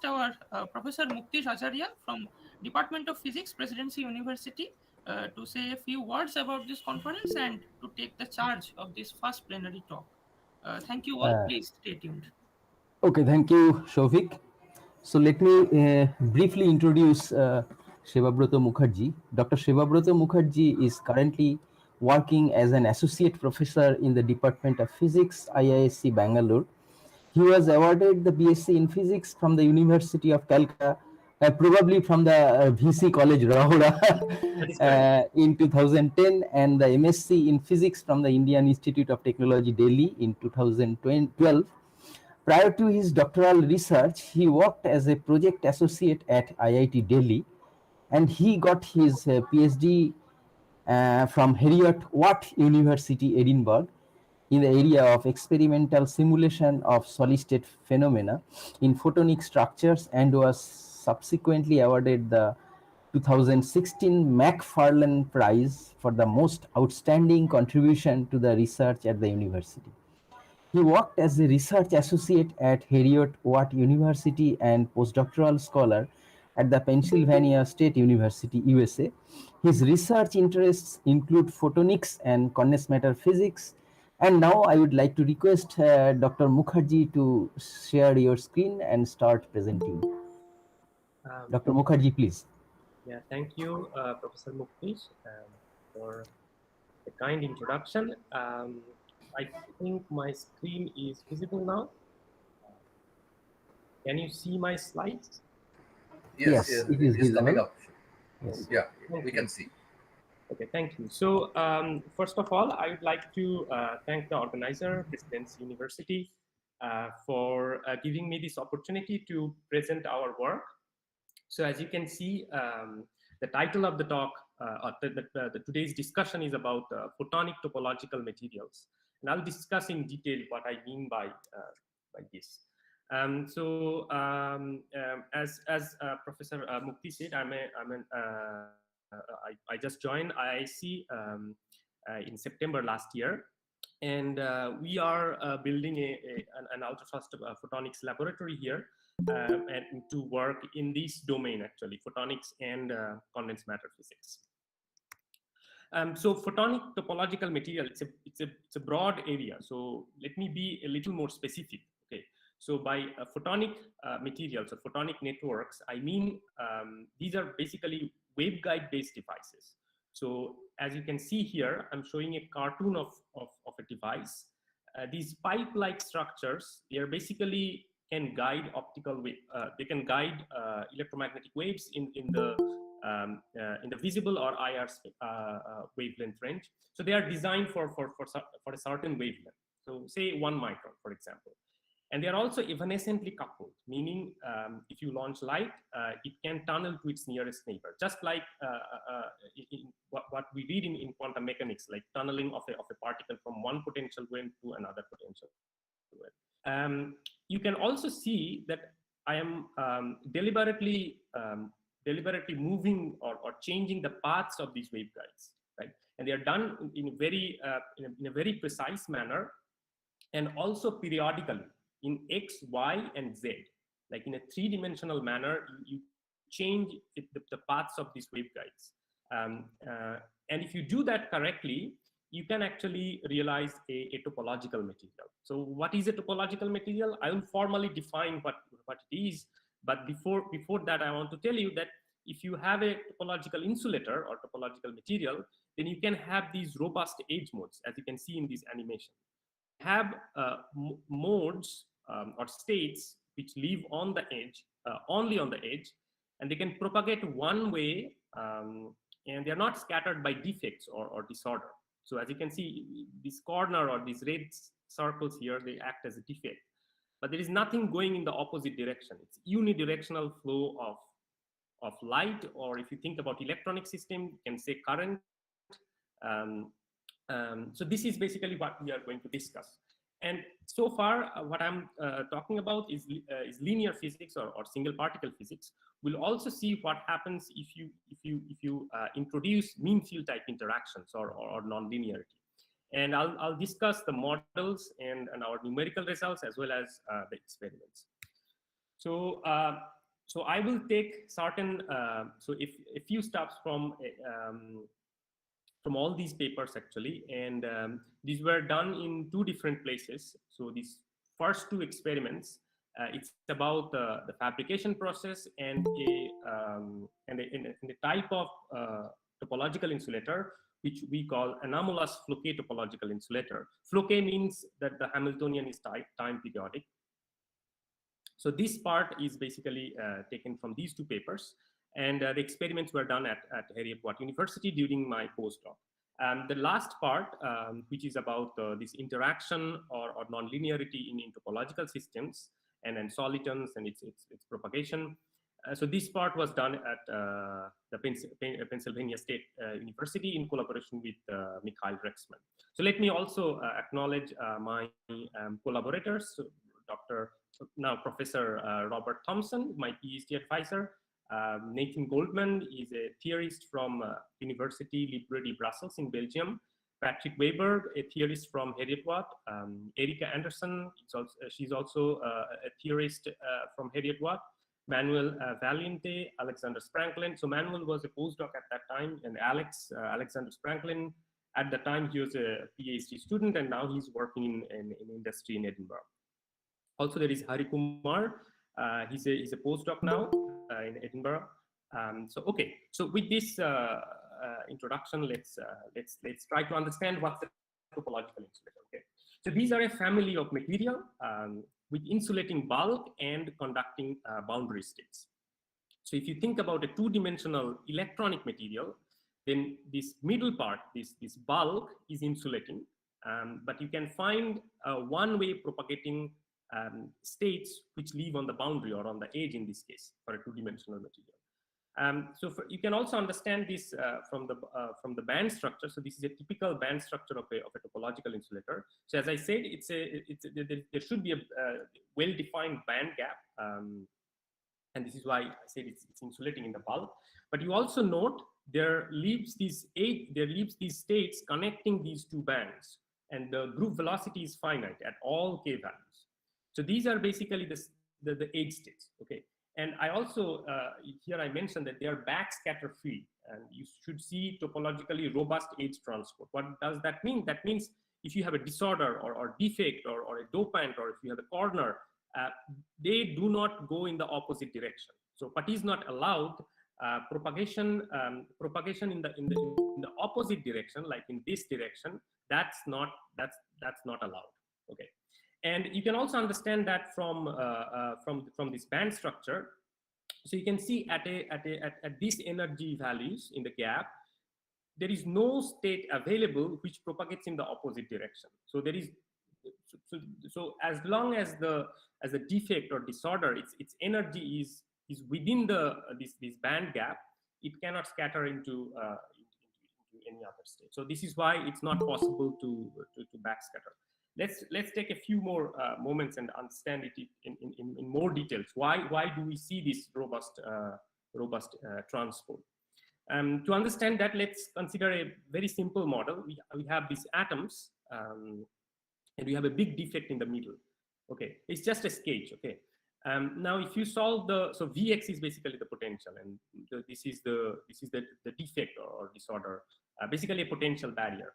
request our Professor Muktish Acharya from Department of Physics, Presidency University, to say a few words about this conference and to take the charge of this first plenary talk. Thank you all. Please stay tuned. Okay, thank you, Shovik. So let me briefly introduce Sebabrata Mukherjee. Dr. Sebabrata Mukherjee is currently working as an associate professor in the Department of Physics, IISc Bangalore. He was awarded the BSc in Physics from the University of Calcutta, probably from the VC College Rahura That is correct. in 2010, and the MSc in Physics from the Indian Institute of Technology, Delhi in 2012. Prior to his doctoral research, he worked as a project associate at IIT Delhi, and he got his PhD from Heriot-Watt University, Edinburgh, in the area of experimental simulation of solid-state phenomena in photonic structures, and was subsequently awarded the 2016 McFarlane Prize for the most outstanding contribution to the research at the university. He worked as a research associate at Heriot-Watt University and postdoctoral scholar at the Pennsylvania State University, USA. His research interests include photonics and condensed matter physics. And now I would like to request Dr. Mukherjee to share your screen and start presenting. Dr. Mukherjee, please. Yeah, thank you, Professor Muktish, for the kind introduction. I think my screen is visible now. Can you see my slides? Yes, it is visible. Coming up. Yes. Yeah, we can see. Okay, thank you. So first of all, I would like to thank the organizer, Presidency University, for giving me this opportunity to present our work. So as you can see, the title of the talk, today's discussion is about photonic topological materials. And I'll discuss in detail what I mean by this. As Professor Mukti said, I just joined IIC in September last year, and we are building an ultrafast photonics laboratory here, and to work in this domain, actually, photonics and condensed matter physics. So photonic topological material, it's a broad area. So let me be a little more specific. Okay. So by photonic materials or photonic networks, I mean these are basically waveguide based devices. So as you can see here, I'm showing a cartoon of a device. These pipe-like structures, they are basically can guide optical wave. They can guide electromagnetic waves in the visible or IR wavelength range. So they are designed for a certain wavelength. So say 1 micron, for example. And they are also evanescently coupled, meaning if you launch light, it can tunnel to its nearest neighbor, just like in what we read in quantum mechanics, like tunneling of a particle from one potential wave to another potential wave. You can also see that I am deliberately moving or changing the paths of these waveguides, right? And they are done in a very precise manner, and also periodically in X, Y, and Z. Like in a 3-dimensional manner, you change the paths of these waveguides. And if you do that correctly, you can actually realize a topological material. So what is a topological material? I will formally define what it is. But before that, I want to tell you that if you have a topological insulator or topological material, then you can have these robust edge modes, as you can see in this animation. Have modes or states which live on the edge, only on the edge, and they can propagate one way, and they're not scattered by defects or disorder. So as you can see, this corner or these red circles here, they act as a defect. But there is nothing going in the opposite direction. It's unidirectional flow of light, or if you think about electronic system, you can say current. So this is basically what we are going to discuss. And so far, what I'm talking about is linear physics or single particle physics. We'll also see what happens if you introduce mean field type interactions or nonlinearity. And I'll discuss the models and our numerical results as well as the experiments. So, so I will take certain, so if a few steps from all these papers actually, and these were done in two different places. So these first two experiments, it's about the fabrication process and a type of topological insulator which we call anomalous Floquet topological insulator. Floquet means that the Hamiltonian is time periodic. So this part is basically taken from these two papers, and the experiments were done at Heriot-Watt University during my postdoc. The last part, which is about this interaction or nonlinearity in topological systems and solitons and its propagation. So this part was done at the Pennsylvania State University in collaboration with Mikhail Rexman. So let me also acknowledge my collaborators, so Dr. Now Professor Robert Thompson, my PhD advisor. Nathan Goldman is a theorist from University Libre de Brussels in Belgium. Patrick Weber, a theorist from Heriot-Watt. Erika Anderson, she's also a theorist from Heriot-Watt. Manuel Valiente, Alexander Spranklin. So Manuel was a postdoc at that time, and Alexander Spranklin, at the time he was a PhD student, and now he's working in industry in Edinburgh. Also, there is Hari Kumar. He's a postdoc now in Edinburgh. So okay. So with this introduction, let's try to understand what's the topological insulator. Okay. So these are a family of material with insulating bulk and conducting boundary states. So if you think about a two-dimensional electronic material, then this middle part, this bulk is insulating, but you can find one-way propagating states which live on the boundary or on the edge in this case for a two-dimensional material. You can also understand this from the band structure. So this is a typical band structure of a topological insulator. So as I said, there should be a well-defined band gap, and this is why I said it's insulating in the bulk. But you also note there leaves these states connecting these two bands, and the group velocity is finite at all k values. So these are basically the edge states, okay? And I also, here I mentioned that they are backscatter free, and you should see topologically robust edge transport. What does that mean? That means if you have a disorder or defect or a dopant, or if you have a corner, they do not go in the opposite direction. So what is not allowed, propagation in the opposite direction, like in this direction, that's not allowed, okay? And you can also understand that from this band structure. So you can see at these energy values in the gap, there is no state available which propagates in the opposite direction. So there is, so as long as the defect or disorder, its energy is within this band gap, it cannot scatter into any other state. So this is why it's not possible to backscatter. Let's take a few more moments and understand it in more details. Why do we see this robust transport? To understand that, let's consider a very simple model. We have these atoms, and we have a big defect in the middle. Okay, it's just a sketch. Okay. Now, if you solve so Vx is basically the potential, and this is the defect or disorder, basically a potential barrier.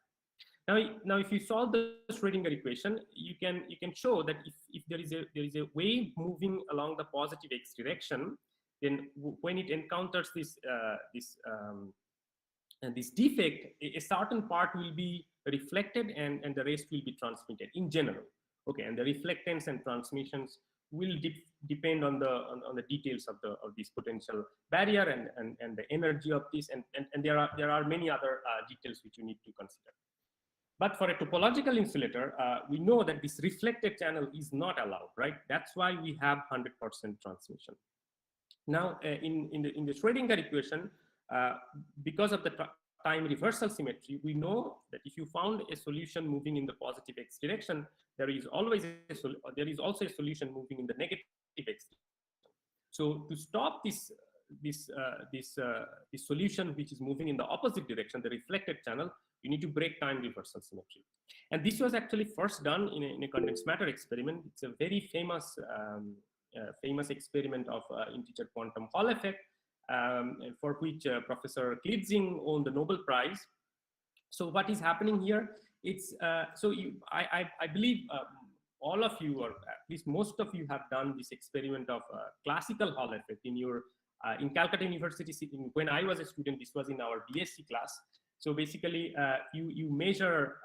Now, if you solve the Schrödinger equation, you can show that if there is a wave moving along the positive x direction, then when it encounters this defect, a certain part will be reflected and the rest will be transmitted in general. Okay, and the reflectance and transmissions will depend on the details of this potential barrier and the energy of this, and there are many other details which you need to consider. But for a topological insulator, we know that this reflected channel is not allowed, right? That's why we have 100% transmission. Now, in the Schrödinger equation, because of the time reversal symmetry, we know that if you found a solution moving in the positive x direction, there is also a solution moving in the negative x direction. So to stop this solution which is moving in the opposite direction, the reflected channel, you need to break time reversal symmetry. And this was actually first done in a condensed matter experiment. It's a very famous famous experiment of integer quantum Hall effect, for which Professor Klitzing won the Nobel Prize. So what is happening here? It's I believe all of you, or at least most of you, have done this experiment of classical Hall effect in your in Calcutta University. When I was a student, this was in our BSc class. So basically, you measure.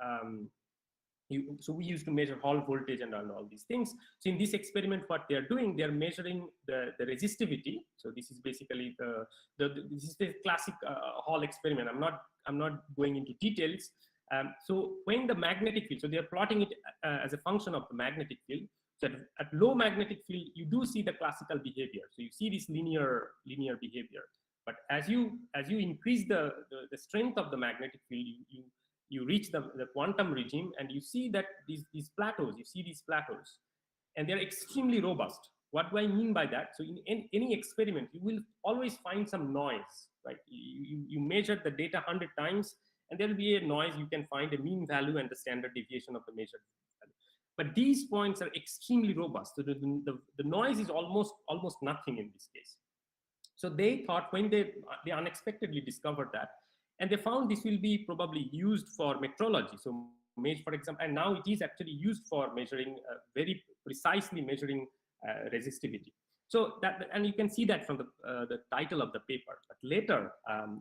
So we used to measure Hall voltage and all these things. So in this experiment, what they are doing, they are measuring the resistivity. So this is basically this is the classic Hall experiment. I'm not going into details. So when the magnetic field, so they are plotting it as a function of the magnetic field. So at low magnetic field, you do see the classical behavior. So you see this linear behavior. But as you increase the strength of the magnetic field, you reach the quantum regime, and you see that these plateaus, and they're extremely robust. What do I mean by that? So in any experiment, you will always find some noise, right? You measure the data 100 times, and there will be a noise. You can find a mean value and the standard deviation of the measured value. But these points are extremely robust. So the noise is almost nothing in this case. So they thought, when they unexpectedly discovered that, and they found this will be probably used for metrology. So for example, and now it is actually used for measuring, very precisely measuring resistivity. So that, and you can see that from the title of the paper. But later,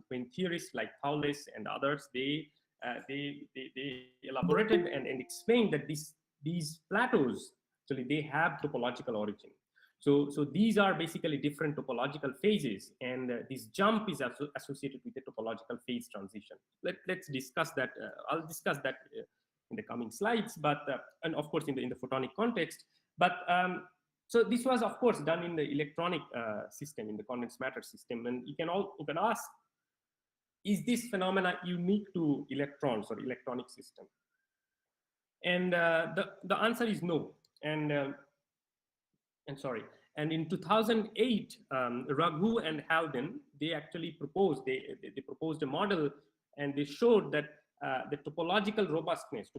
when theorists like Thouless and others, they elaborated and explained that these plateaus, actually, they have topological origin. So these are basically different topological phases, and this jump is associated with the topological phase transition. Let's discuss that. I'll discuss that in the coming slides, but and of course in the photonic context. But so this was, of course, done in the electronic system, in the condensed matter system, and you can ask, is this phenomena unique to electrons or electronic system? And the answer is no. And in 2008, Raghu and Haldane, they actually proposed, they proposed a model, and they showed that the topological robustness,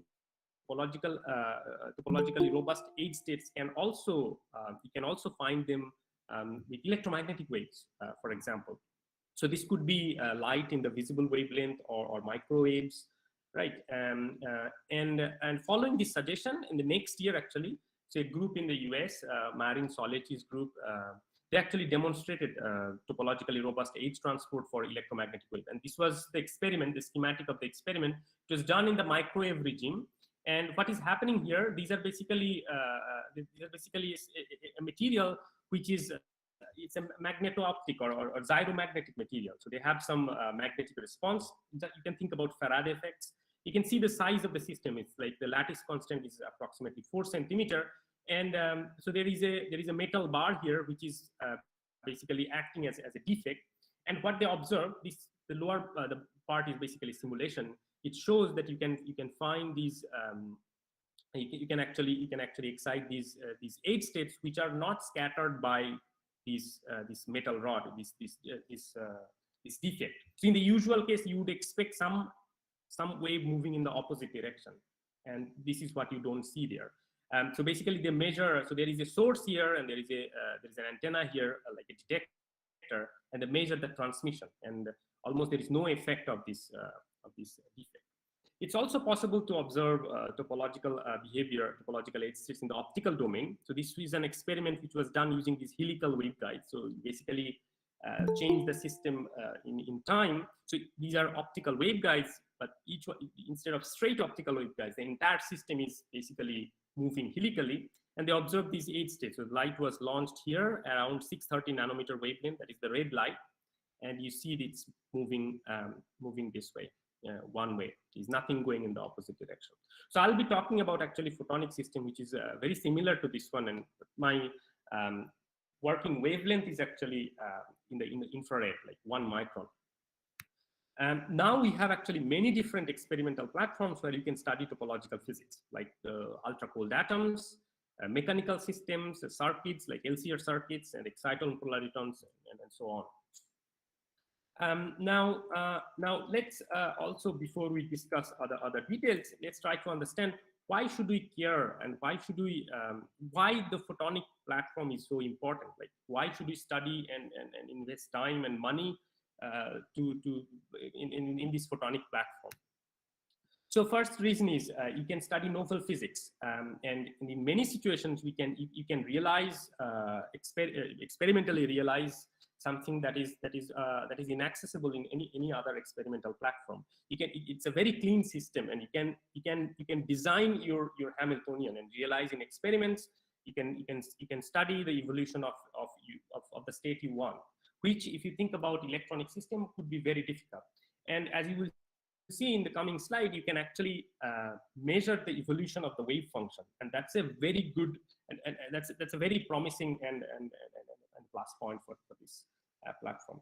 topologically robust age states can also, you can also find them with electromagnetic waves, for example. So this could be light in the visible wavelength or microwaves, right? And following this suggestion, in the next year, actually, so a group in the US, Marin Solecki's group, they actually demonstrated topologically robust age transport for electromagnetic wave. And this was the experiment, the schematic of the experiment. It was done in the microwave regime. And what is happening here, these are basically a material which is, it's a magneto-optic or gyromagnetic material. So they have some magnetic response. You can think about Faraday effects. You can see the size of the system. It's like the lattice constant is approximately 4 centimeter. And so there is a metal bar here, which is basically acting as a defect. And what they observe, the lower the part is basically simulation. It shows that you can find these you can actually excite these age states which are not scattered by this metal rod, this defect. So in the usual case, you would expect some wave moving in the opposite direction, and this is what you don't see there. So basically, they measure. So there is a source here, and there is an antenna here, like a detector, and they measure the transmission. And almost there is no effect of this defect. It's also possible to observe topological behavior, topological age states in the optical domain. So this is an experiment which was done using these helical waveguides. So basically, change the system in time. So these are optical waveguides, but each one, instead of straight optical waveguides, the entire system is basically moving helically, and they observed these age states. So light was launched here around 630 nanometer wavelength, that is the red light, and you see it's moving this way, one way. There's nothing going in the opposite direction. So I'll be talking about actually photonic system, which is very similar to this one, and my working wavelength is actually in the infrared, like 1 micron. Now we have actually many different experimental platforms where you can study topological physics, like the ultra-cold atoms, mechanical systems, circuits like LCR circuits, and exciton polaritons, and so on. Now let's also, before we discuss other details, let's try to understand why should we care, and why the photonic platform is so important? Like, why should we study and invest time and money in this photonic platform? So first reason is you can study novel physics, and in many situations you can realize experimentally realize something that is inaccessible in any other experimental platform. It's a very clean system, and you can design your Hamiltonian and realize in experiments. You can study the evolution of the state you want, which, if you think about electronic system, could be very difficult. And as you will see in the coming slide, you can actually measure the evolution of the wave function, and that's a very good and that's a very promising and plus point for this platform.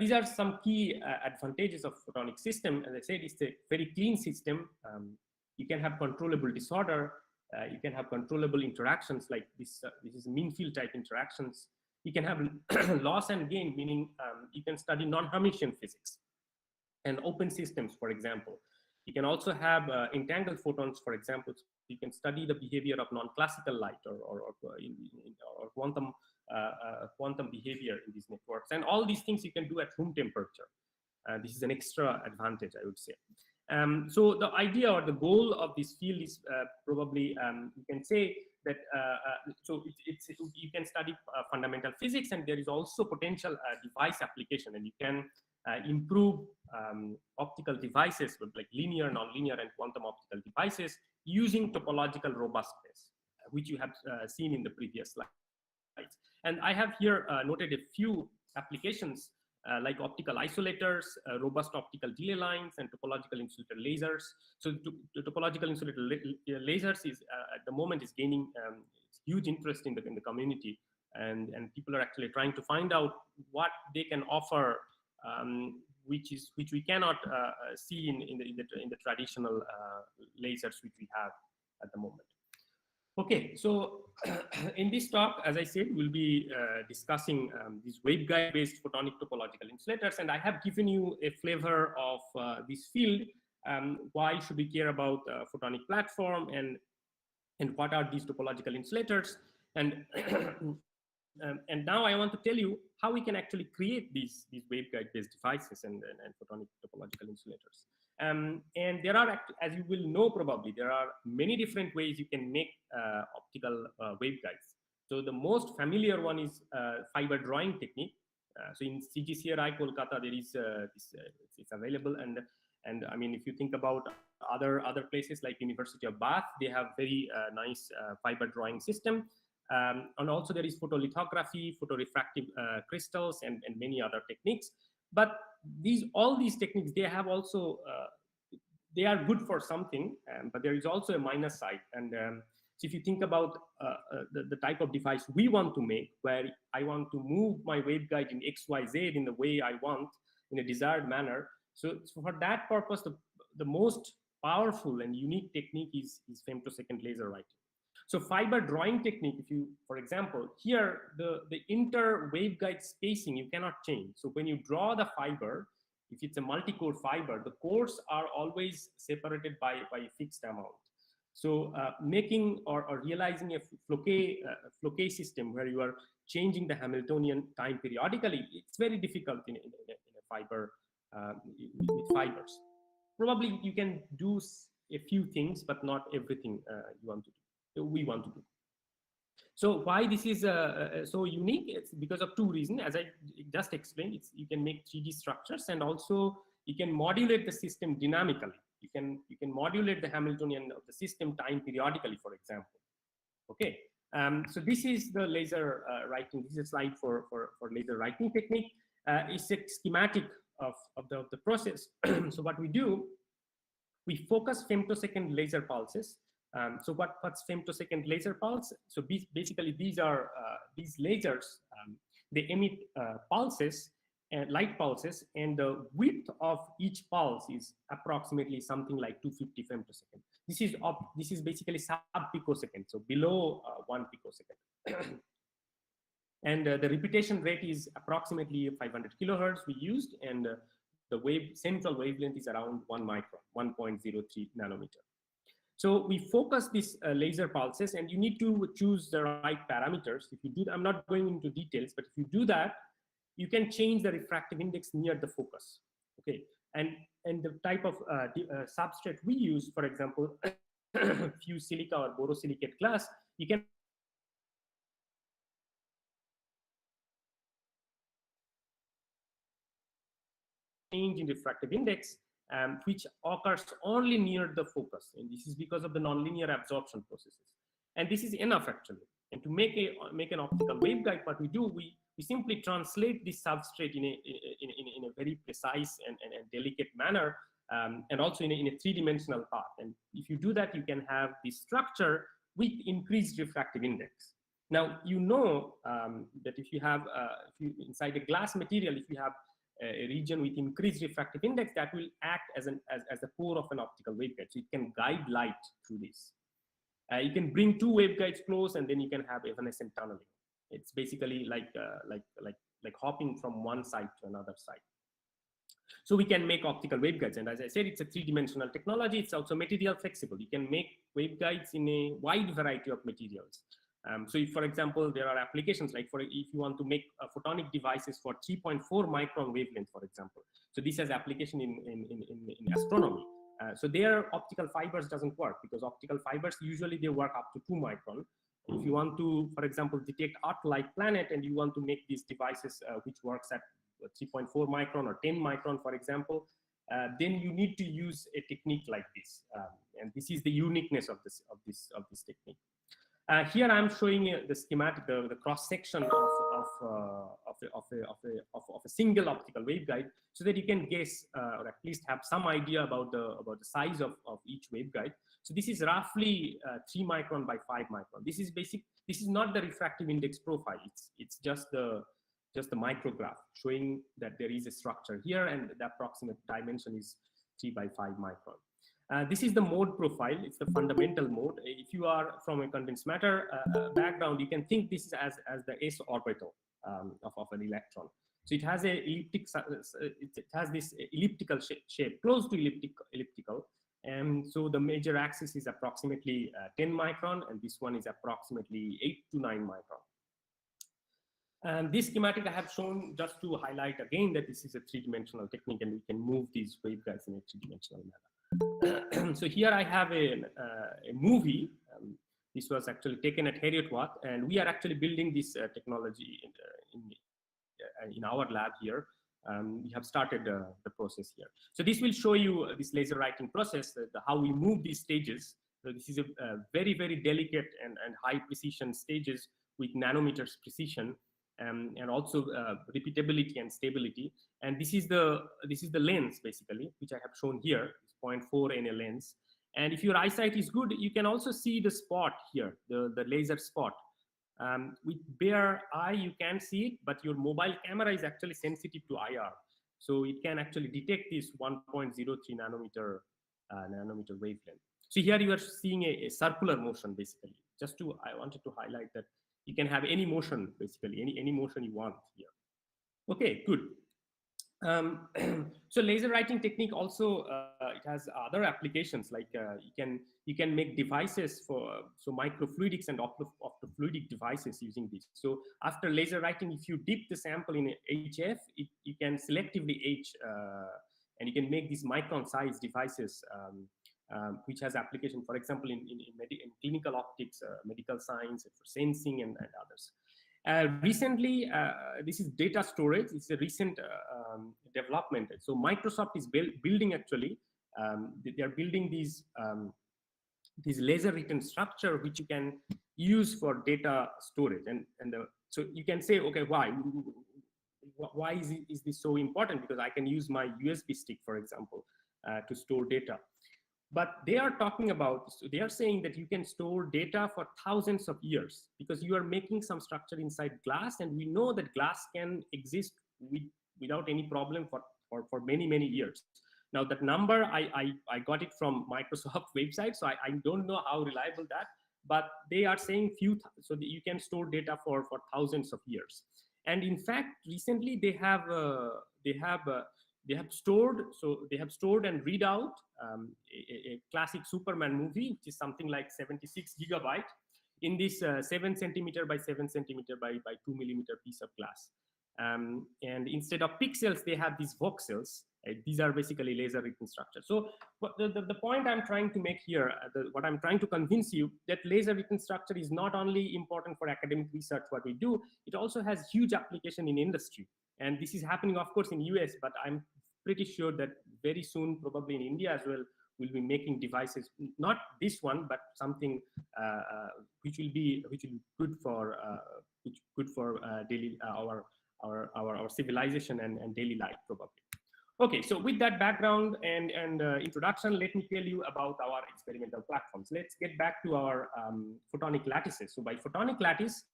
These are some key advantages of photonic system. As I said, it's a very clean system. You can have controllable disorder. You can have controllable interactions like this. This is mean field type interactions. You can have loss and gain, meaning you can study non-Hermitian physics and open systems, for example. You can also have entangled photons, for example. So you can study the behavior of non-classical light or quantum behavior in these networks. And all these things you can do at room temperature. This is an extra advantage, I would say. So the idea or the goal of this field is probably, you can say that, you can study fundamental physics, and there is also potential device application, and you can improve optical devices with like linear, nonlinear, and quantum optical devices using topological robustness, which you have seen in the previous slides. And I have here noted a few applications like optical isolators, robust optical delay lines, and topological insulator lasers. So the topological insulator lasers is at the moment is gaining huge interest in the community, and people are actually trying to find out what they can offer, which we cannot see in the traditional lasers which we have at the moment. Okay, so in this talk, as I said, we'll be discussing these waveguide-based photonic topological insulators, and I have given you a flavor of this field. Why should we care about photonic platform, and what are these topological insulators? And and now I want to tell you how we can actually create these waveguide-based devices and photonic topological insulators. And there are, as you will know probably, there are many different ways you can make optical waveguides. So the most familiar one is fiber drawing technique. So in CGCRI Kolkata, there is it's available, and I mean, if you think about other places like University of Bath, they have very nice fiber drawing system. And also there is photolithography, photorefractive crystals, and many other techniques. But all these techniques, they have also, they are good for something, but there is also a minus side. And so if you think about the type of device we want to make, where I want to move my waveguide in X, Y, Z in the way I want, in a desired manner. So for that purpose, the most powerful and unique technique is femtosecond laser writing. So fiber drawing technique, if you, for example, here, the inter waveguide spacing, you cannot change. So when you draw the fiber, if it's a multi-core fiber, the cores are always separated by a fixed amount. So making or realizing a Floquet system where you are changing the Hamiltonian time periodically, it's very difficult in a fiber, with fibers. Probably you can do a few things, but not everything we want to do. So why this is so unique? It's because of two reasons. As I just explained, you can make 3D structures, and also you can modulate the system dynamically. You can modulate the Hamiltonian of the system time periodically, for example. Okay. So this is the laser writing. This is a slide for laser writing technique. It's a schematic of the process. So what we do, we focus femtosecond laser pulses. So what's femtosecond laser pulse? So basically these are these lasers. They emit pulses, light pulses, and the width of each pulse is approximately something like 250 femtosecond. This is basically sub-picosecond, so below 1 picosecond. And the repetition rate is approximately 500 kilohertz we used, and the central wavelength is around 1 micron, 1.03 nanometer. So we focus these laser pulses, and you need to choose the right parameters. If you do, I'm not going into details, but if you do that, you can change the refractive index near the focus. Okay, and the type of substrate we use, for example, fused silica or borosilicate glass, you can actually change in refractive index, which occurs only near the focus, and this is because of the nonlinear absorption processes. And this is enough actually. And to make an optical waveguide, what we do, we simply translate this substrate in a very precise and delicate manner, and also in a three-dimensional path. And if you do that, you can have this structure with increased refractive index. Now, you know that if you have, inside a glass material, if you have a region with increased refractive index, that will act as a core of an optical waveguide. So it can guide light through this. You can bring two waveguides close, and then you can have evanescent tunneling. It's basically like hopping from one side to another side. So we can make optical waveguides, and as I said, it's a three-dimensional technology. It's also material flexible. You can make waveguides in a wide variety of materials. So if, for example, there are applications like if you want to make photonic devices for 3.4 micron wavelength, for example. So this has application in astronomy. So their optical fibers doesn't work, because optical fibers usually they work up to 2 micron. If you want to, for example, detect Earth-like planet, and you want to make these devices which works at 3.4 micron or 10 micron, for example, then you need to use a technique like this, and this is the uniqueness of this technique. Here I'm showing the schematic, the cross section of a single optical waveguide, so that you can guess or at least have some idea about the size of each waveguide. So this is roughly 3 micron by 5 micron. This is basic. This is not the refractive index profile. It's just the micrograph showing that there is a structure here, and the approximate dimension is 3 by 5 micron. This is the mode profile. It's the fundamental mode. If you are from a condensed matter background, you can think this is as the s orbital of an electron. So it has this elliptical shape, close to elliptical. And so the major axis is approximately 10 micron, and this one is approximately 8 to 9 micron. And this schematic I have shown just to highlight again that this is a three-dimensional technique, and we can move these waveguides in a three-dimensional manner. So here I have a movie. This was actually taken at Heriot-Watt, and we are actually building this technology in our lab here. We have started the process here. So this will show you this laser writing process, how we move these stages. So this is a very, very delicate and high precision stages with nanometers precision. And also repeatability and stability. And this is the lens basically, which I have shown here. It's 0.4 NA lens. And if your eyesight is good, you can also see the spot here, the laser spot. With bare eye, you can see it, but your mobile camera is actually sensitive to IR. So it can actually detect this 1.03 nanometer wavelength. So here you are seeing a circular motion basically. I wanted to highlight that you can have any motion, basically, any motion you want here. Okay, good. So laser writing technique also, it has other applications, like you can make devices for microfluidics and optofluidic devices using this. So after laser writing, if you dip the sample in HF, you can selectively etch, and you can make these micron-sized devices, which has application, for example, in clinical optics, medical science, for sensing, and others. Recently, this is data storage. It's a recent development. So Microsoft is building actually. They are building these laser written structure which you can use for data storage. So you can say, okay, why is this so important? Because I can use my USB stick, for example, to store data. But they are talking about, so they are saying that you can store data for thousands of years, because you are making some structure inside glass, and we know that glass can exist without any problem for many, many years. Now that number, I got it from Microsoft website, so I don't know how reliable that, but they are saying so that you can store data for thousands of years. And in fact, recently they have they have stored and read out a classic Superman movie, which is something like 76 gigabyte in this 7 centimeter by 7 centimeter by 2 millimeter piece of glass. And instead of pixels, they have these voxels. These are basically laser written structures. So the point I'm trying to make here, what I'm trying to convince you, that laser written structure is not only important for academic research, what we do, it also has huge application in industry. And this is happening, of course, in US, but I'm pretty sure that very soon, probably in India as well, we'll be making devices, not this one, but something which will be good for daily our civilization and daily life, probably. Okay, so with that background and introduction, let me tell you about our experimental platforms. Let's get back to our photonic lattices. So by photonic lattice,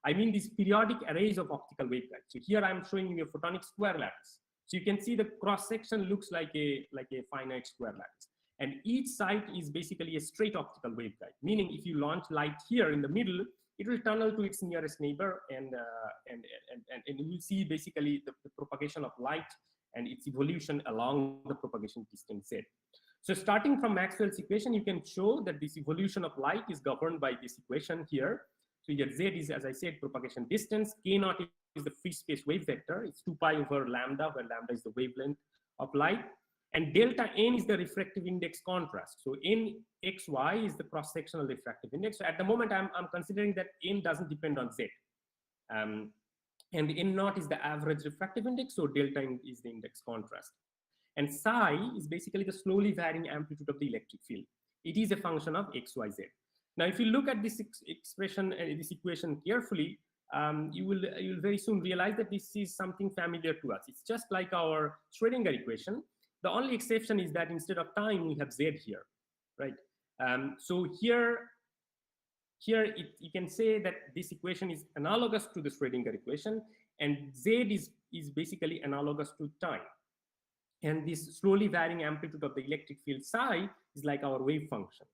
I mean these periodic arrays of optical waveguides. So here I'm showing you a photonic square lattice. So you can see the cross section looks like a finite square lattice, and each side is basically a straight optical waveguide. Meaning, if you launch light here in the middle, it will tunnel to its nearest neighbor, and you will see basically the propagation of light and its evolution along the propagation distance z. So starting from Maxwell's equation, you can show that this evolution of light is governed by this equation here. So here z is, as I said, propagation distance. K naught is the free space wave vector. It's 2 pi over lambda, where lambda is the wavelength of light. And delta n is the refractive index contrast. So nxy is the cross-sectional refractive index. So at the moment, I'm considering that n doesn't depend on z. And n naught is the average refractive index, so delta n is the index contrast. And psi is basically the slowly varying amplitude of the electric field. It is a function of x, y, z. Now, if you look at this expression, this equation carefully, you'll very soon realize that this is something familiar to us. It's just like our Schrödinger equation. The only exception is that instead of time, we have z here, right? So here you can say that this equation is analogous to the Schrödinger equation, and z is basically analogous to time. And this slowly varying amplitude of the electric field psi is like our wave function.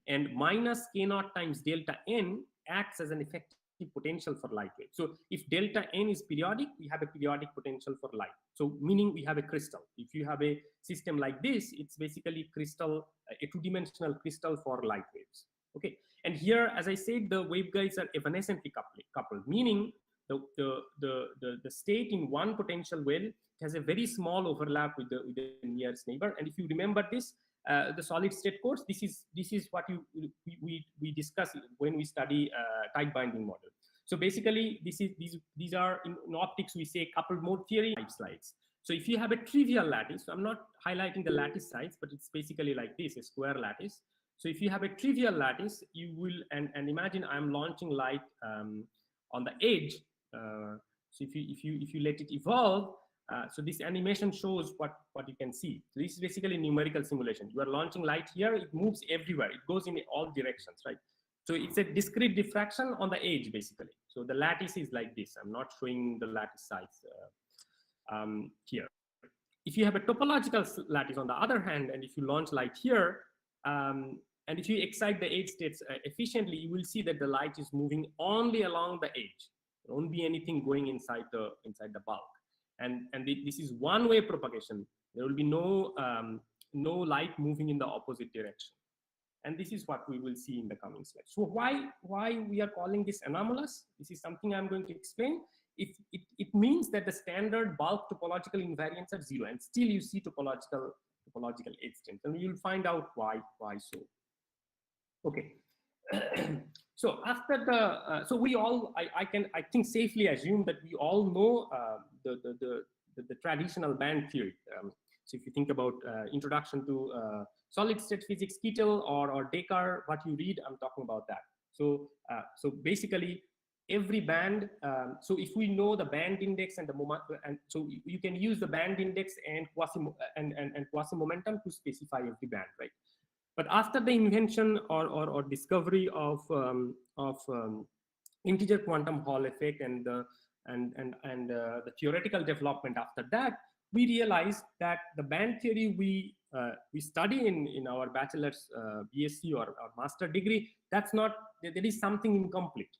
And minus k naught times delta n acts as an effective potential for light wave. So if delta n is periodic, we have a periodic potential for light. So meaning we have a crystal. If you have a system like this, it's basically crystal, a two-dimensional crystal for light waves. Okay, and here, as I said, the waveguides are evanescently coupled, meaning the state in one potential well has a very small overlap with the nearest neighbor. And if you remember this, the solid state course, this is what we discuss when we study tight binding model. So basically, these are in optics we say coupled mode theory slides. So if you have a trivial lattice, so I'm not highlighting the lattice size, but it's basically like this, a square lattice. So if you have a trivial lattice, you will and imagine I'm launching light on the edge. So if you let it evolve. So this animation shows what you can see. So this is basically numerical simulation. You are launching light here, it moves everywhere. It goes in all directions, right? So it's a discrete diffraction on the edge, basically. So the lattice is like this. I'm not showing the lattice size here. If you have a topological lattice on the other hand, and if you launch light here, and if you excite the edge states efficiently, you will see that the light is moving only along the edge. There won't be anything going inside the bulk. And this is one-way propagation. There will be no light moving in the opposite direction. And this is what we will see in the coming slides. So why we are calling this anomalous? This is something I'm going to explain. It means that the standard bulk topological invariants are 0, and still you see topological edge strength, and you'll find out why so. Okay. So after the so we all I think safely assume that we all know the traditional band theory. So if you think about introduction to solid state physics, Kittel or Descartes, what you read, I'm talking about that. So so basically every band. So if we know the band index and the moment, and so you can use the band index and quasi momentum to specify every band, right? But after the invention or discovery of integer quantum Hall effect and the theoretical development after that, we realized that the band theory we study in our bachelor's, BSc or master degree, that's not, there is something incomplete,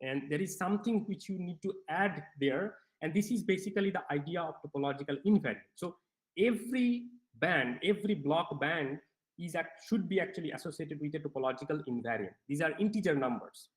and there is something which you need to add there, and this is basically the idea of topological invariant. So every band, every block band should be actually associated with a topological invariant. These are integer numbers.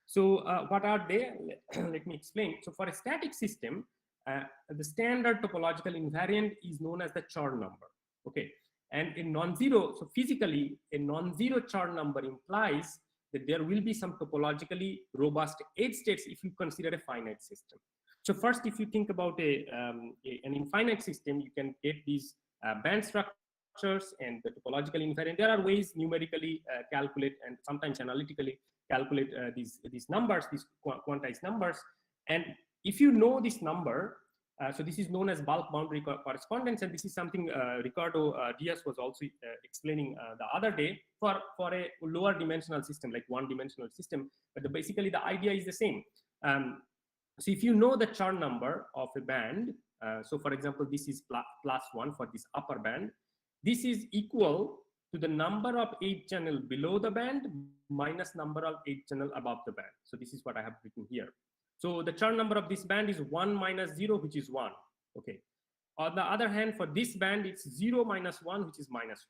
So what are they? Let me explain. So for a static system, the standard topological invariant is known as the Chern number. Okay, and in non-zero, so physically, a non-zero Chern number implies that there will be some topologically robust edge states if you consider a finite system. So first, if you think about an infinite system, you can get these band structures and the topological invariant. There are ways numerically calculate and sometimes analytically calculate these numbers, these quantized numbers. And if you know this number, so this is known as bulk boundary correspondence, and this is something Ricardo Diaz was also explaining the other day for a lower dimensional system, like one-dimensional system. But basically, the idea is the same. So if you know the Chern number of a band, so for example, this is +1 for this upper band, this is equal to the number of edge channel below the band minus number of edge channel above the band. So this is what I have written here. So the Chern number of this band is 1 minus 0, which is 1. Okay. On the other hand, for this band, it's 0 minus 1, which is minus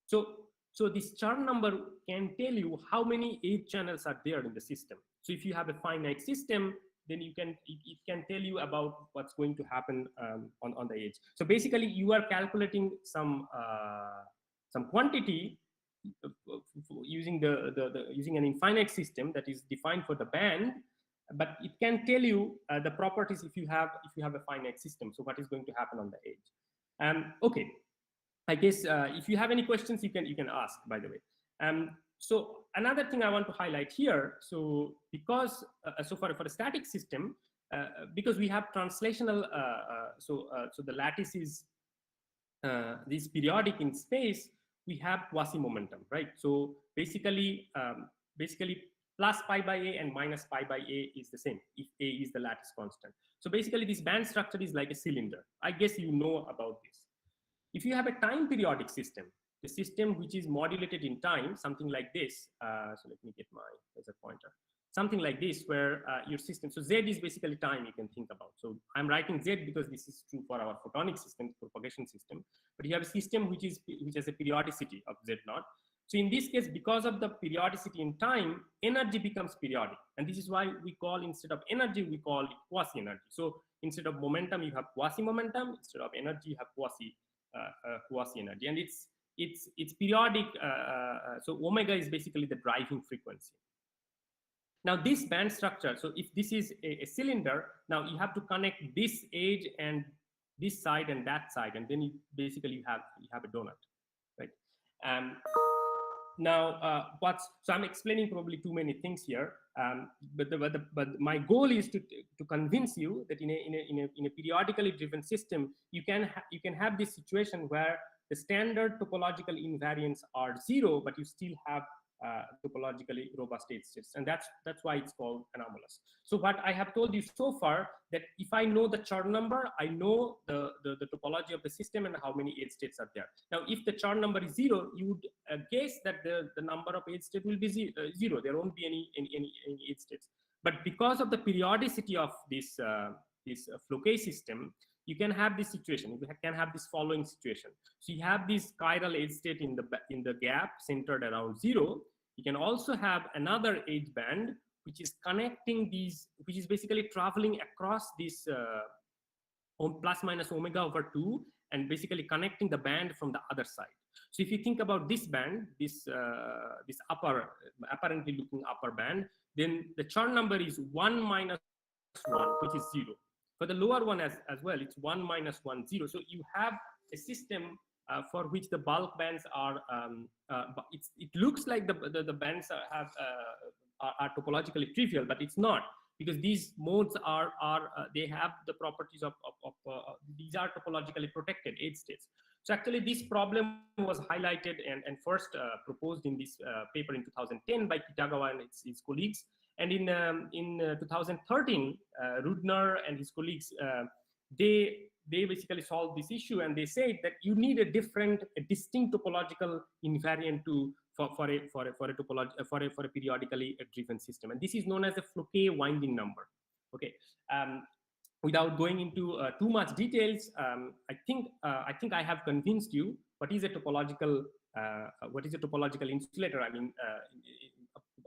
1. So this Chern number can tell you how many edge channels are there in the system. So if you have a finite system, then it can tell you about what's going to happen on the edge. So basically, you are calculating some quantity using using an infinite system that is defined for the band, but it can tell you the properties if you have a finite system. So what is going to happen on the edge? Okay, I guess if you have any questions, you can ask. By the way, so another thing I want to highlight here. So because so for a static system, because we have translational, so the lattice is this periodic in space, we have quasi-momentum, right? So basically, plus pi by a and minus pi by a is the same if a is the lattice constant. So basically, this band structure is like a cylinder. I guess you know about this. If you have a time periodic system, the system which is modulated in time, something like this. So let me get my laser pointer. Something like this, where your system, so Z is basically time you can think about. So I'm writing Z because this is true for our photonic system, propagation system. But you have a system which has a periodicity of Z naught. So in this case, because of the periodicity in time, energy becomes periodic. And this is why we call, instead of energy, we call it quasi-energy. So instead of momentum, you have quasi-momentum. Instead of energy, you have quasi-energy. And it's periodic. So omega is basically the driving frequency. Now this band structure, so if this is a cylinder, now you have to connect this edge and this side and that side, and then you basically have a donut, right? Now so I'm explaining probably too many things here, but my goal is to convince you that in a periodically driven system, you can have this situation where the standard topological invariants are 0, but you still have topologically robust edge states, and that's why it's called anomalous. So what I have told you so far, that if I know the Chern number, I know the topology of the system and how many edge states are there. Now, if the Chern number is 0, you would guess that the number of edge states will be 0. There won't be any edge states. But because of the periodicity of this Floquet system, you can have this situation. You can have this following situation. So you have this chiral edge state in the gap centered around 0. You can also have another edge band which is connecting these, which is basically traveling across this plus minus omega over 2, and basically connecting the band from the other side. So if you think about this band, this apparently looking upper band, then the Chern number is 1 minus 1, which is 0. For the lower one as well, it's 1 minus 1, 0. So you have a system for which the bulk bands are, it looks like the bands are topologically trivial, but it's not, because these modes they have the properties of these are topologically protected edge states. So actually this problem was highlighted and first proposed in this paper in 2010 by Kitagawa and his colleagues. And in 2013, Rudner and his colleagues, they basically solved this issue, and they said that you need a distinct topological invariant for a periodically driven system, and this is known as the Floquet winding number. Okay, without going into too much details, I think I have convinced you what is a topological insulator. I mean,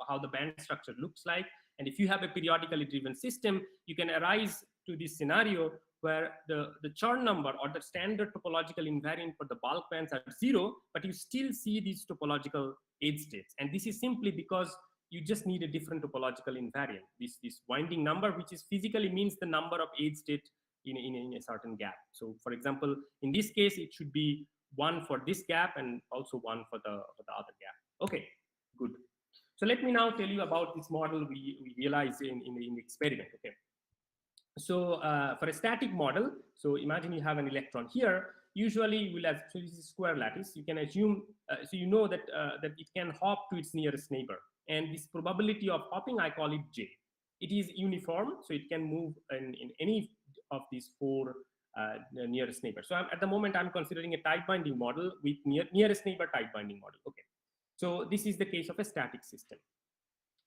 how the band structure looks like. And if you have a periodically driven system, you can arise to this scenario where the Chern number or the standard topological invariant for the bulk bands are 0, but you still see these topological edge states. And this is simply because you just need a different topological invariant. This winding number, which is physically means the number of edge state in a certain gap. So for example, in this case, it should be 1 for this gap and also 1 for the other gap. Okay, good. So let me now tell you about this model we realized in the experiment. Okay. So for a static model, so imagine you have an electron here. Usually you will have, so this is square lattice. You can assume, so you know that that it can hop to its nearest neighbor. And this probability of hopping, I call it J. It is uniform, so it can move in any of these 4 nearest neighbors. So at the moment, I'm considering a type binding model with nearest neighbor type binding model. Okay. So this is the case of a static system.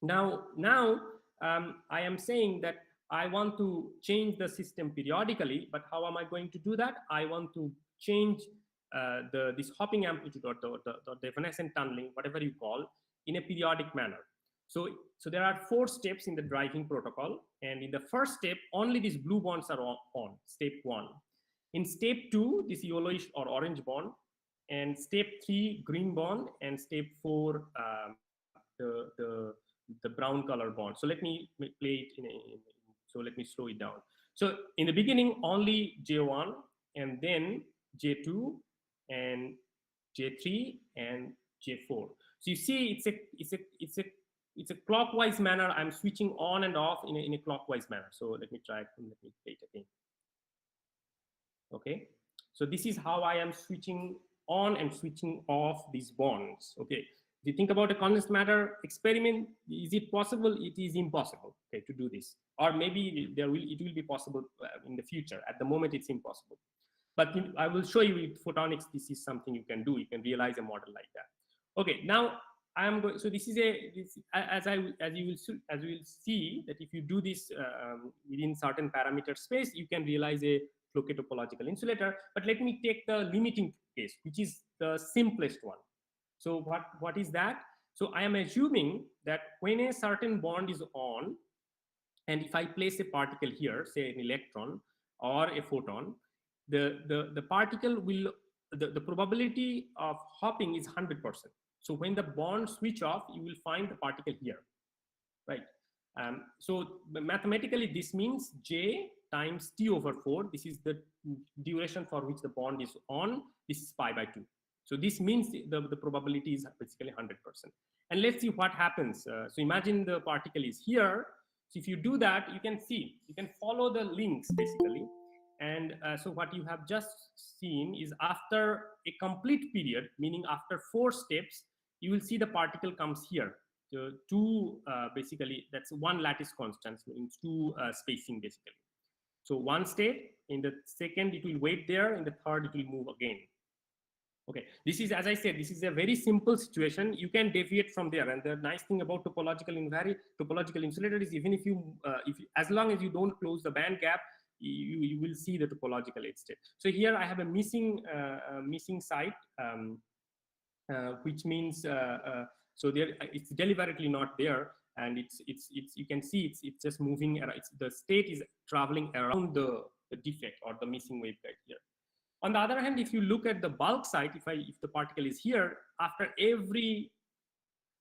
Now I am saying that I want to change the system periodically, but how am I going to do that? I want to change this hopping amplitude or the evanescent tunneling, whatever you call, in a periodic manner. So there are 4 steps in the driving protocol, and in the first step, only these blue bonds are on step 1. In step 2, this yellowish or orange bond, and step 3, green bond, and step 4, the brown color bond. So let me play it so let me slow it down. So in the beginning, only J1, and then J2, and J3, and J4. So you see, it's a clockwise manner. I'm switching on and off in a clockwise manner. So let me try it. Let me play it again. Okay. So this is how I am switching on and switching off these bonds. Okay. If you think about a condensed matter experiment, is it possible? It is impossible, okay, to do this. Or maybe it will be possible in the future. At the moment, it's impossible. But I will show you with photonics, this is something you can do. You can realize a model like that. Okay, now I am going. So this is as you will see that if you do this within certain parameter space, you can realize a Floquet topological insulator. But let me take the limiting case, which is the simplest one. So what is that? So I am assuming that when a certain bond is on, and if I place a particle here, say an electron or a photon, the particle will, the probability of hopping is 100%. So when the bond switch off, you will find the particle here, right? So mathematically, this means J times T over 4. This is the duration for which the bond is on. This is pi by 2. So this means the probability is basically 100%. And let's see what happens. So imagine the particle is here. So if you do that, you can follow the links basically. And so what you have just seen is after a complete period, meaning after 4 steps, you will see the particle comes here. So 2 basically, that's 1 lattice constant, means 2 spacing basically. So 1 state, in the second it will wait there, in the third it will move again. Okay, this is, as I said, this is a very simple situation. You can deviate from there. And the nice thing about topological insulator is even if you, as long as you don't close the band gap, you will see the topological edge state. So here I have a missing site, which means so there it's deliberately not there, and it's you can see it's just moving. The state is traveling around the defect or the missing waveguide here. On the other hand, if you look at the bulk site, if the particle is here, after every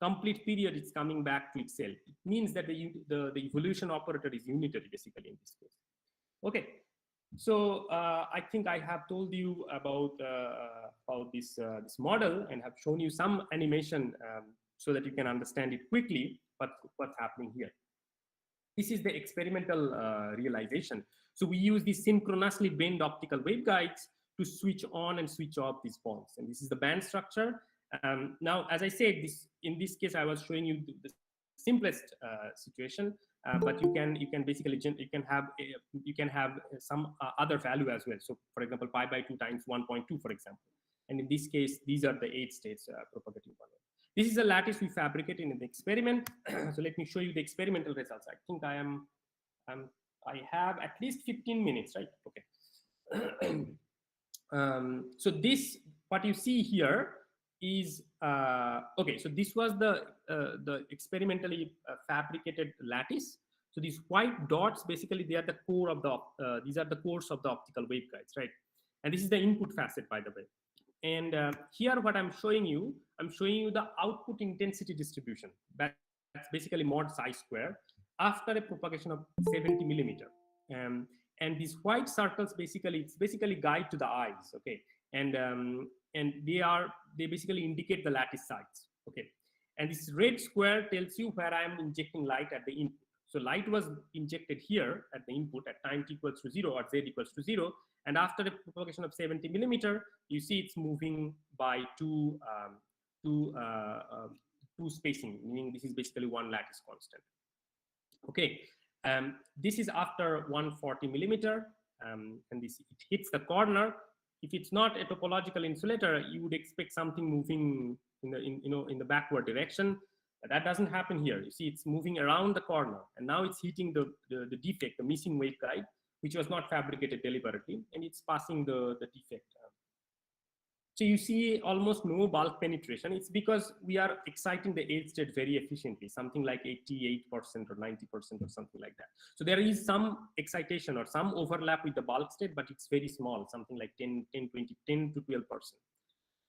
complete period, it's coming back to itself. It means that the evolution operator is unitary, basically, in this case. Okay, so I think I have told you about this model and have shown you some animation so that you can understand it quickly, what's happening here. This is the experimental realization. So we use these synchronously bent optical waveguides to switch on and switch off these bonds. And this is the band structure. Now, as I said, in this case, I was showing you the simplest situation, but you can basically you can have some other value as well. So, for example, pi by 2 times 1.2, for example. And in this case, these are the 8 states propagating one. This is a lattice we fabricated in the experiment. So let me show you the experimental results. I think I have at least 15 minutes, right? Okay. So this, what you see here is, okay, so this was the experimentally fabricated lattice. So these white dots, basically, they are the core of the, these are the cores of the optical waveguides, right? And this is the input facet, by the way. And here, what I'm showing you the output intensity distribution. That's basically mod psi square after a propagation of 70 millimeter. Um, and these white circles, basically, it's basically guide to the eyes, okay? And they basically indicate the lattice sites, okay? And this red square tells you where I am injecting light at the input. So light was injected here at the input at time t equals to 0 or z equals to 0. And after the propagation of 70 millimeter, you see it's moving by two spacing, meaning this is basically one lattice constant. Okay, this is after 140 millimeter, and this, it hits the corner. If it's not a topological insulator, you would expect something moving in the backward direction. But that doesn't happen here. You see, it's moving around the corner, and now it's hitting the defect, the missing waveguide, which was not fabricated deliberately, and it's passing the defect. So you see almost no bulk penetration. It's because we are exciting the edge state very efficiently, something like 88% or 90% or something like that. So there is some excitation or some overlap with the bulk state, but it's very small, something like 10 to 12%.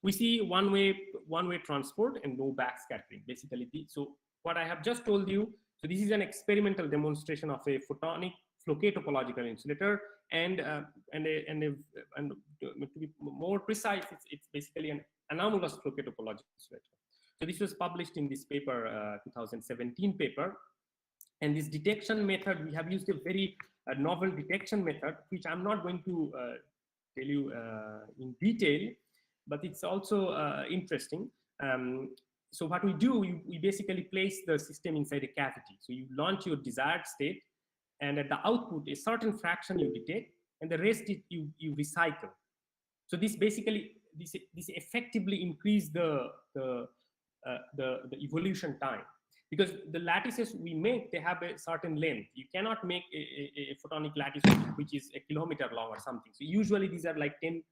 We see one-way transport and no backscattering, basically. So what I have just told you, so this is an experimental demonstration of a photonic Floquet topological insulator, and to be more precise, it's basically an anomalous Floquet topological insulator. So this was published in this paper, 2017 paper. And this detection method, we have used a very novel detection method, which I'm not going to tell you in detail, but it's also interesting. So what we do, we basically place the system inside a cavity. So you launch your desired state, and at the output, a certain fraction you detect, and the rest you recycle. So this basically, this effectively increase the evolution time, because the lattices we make, they have a certain length. You cannot make a photonic lattice which is a kilometer long or something. So usually these are like 10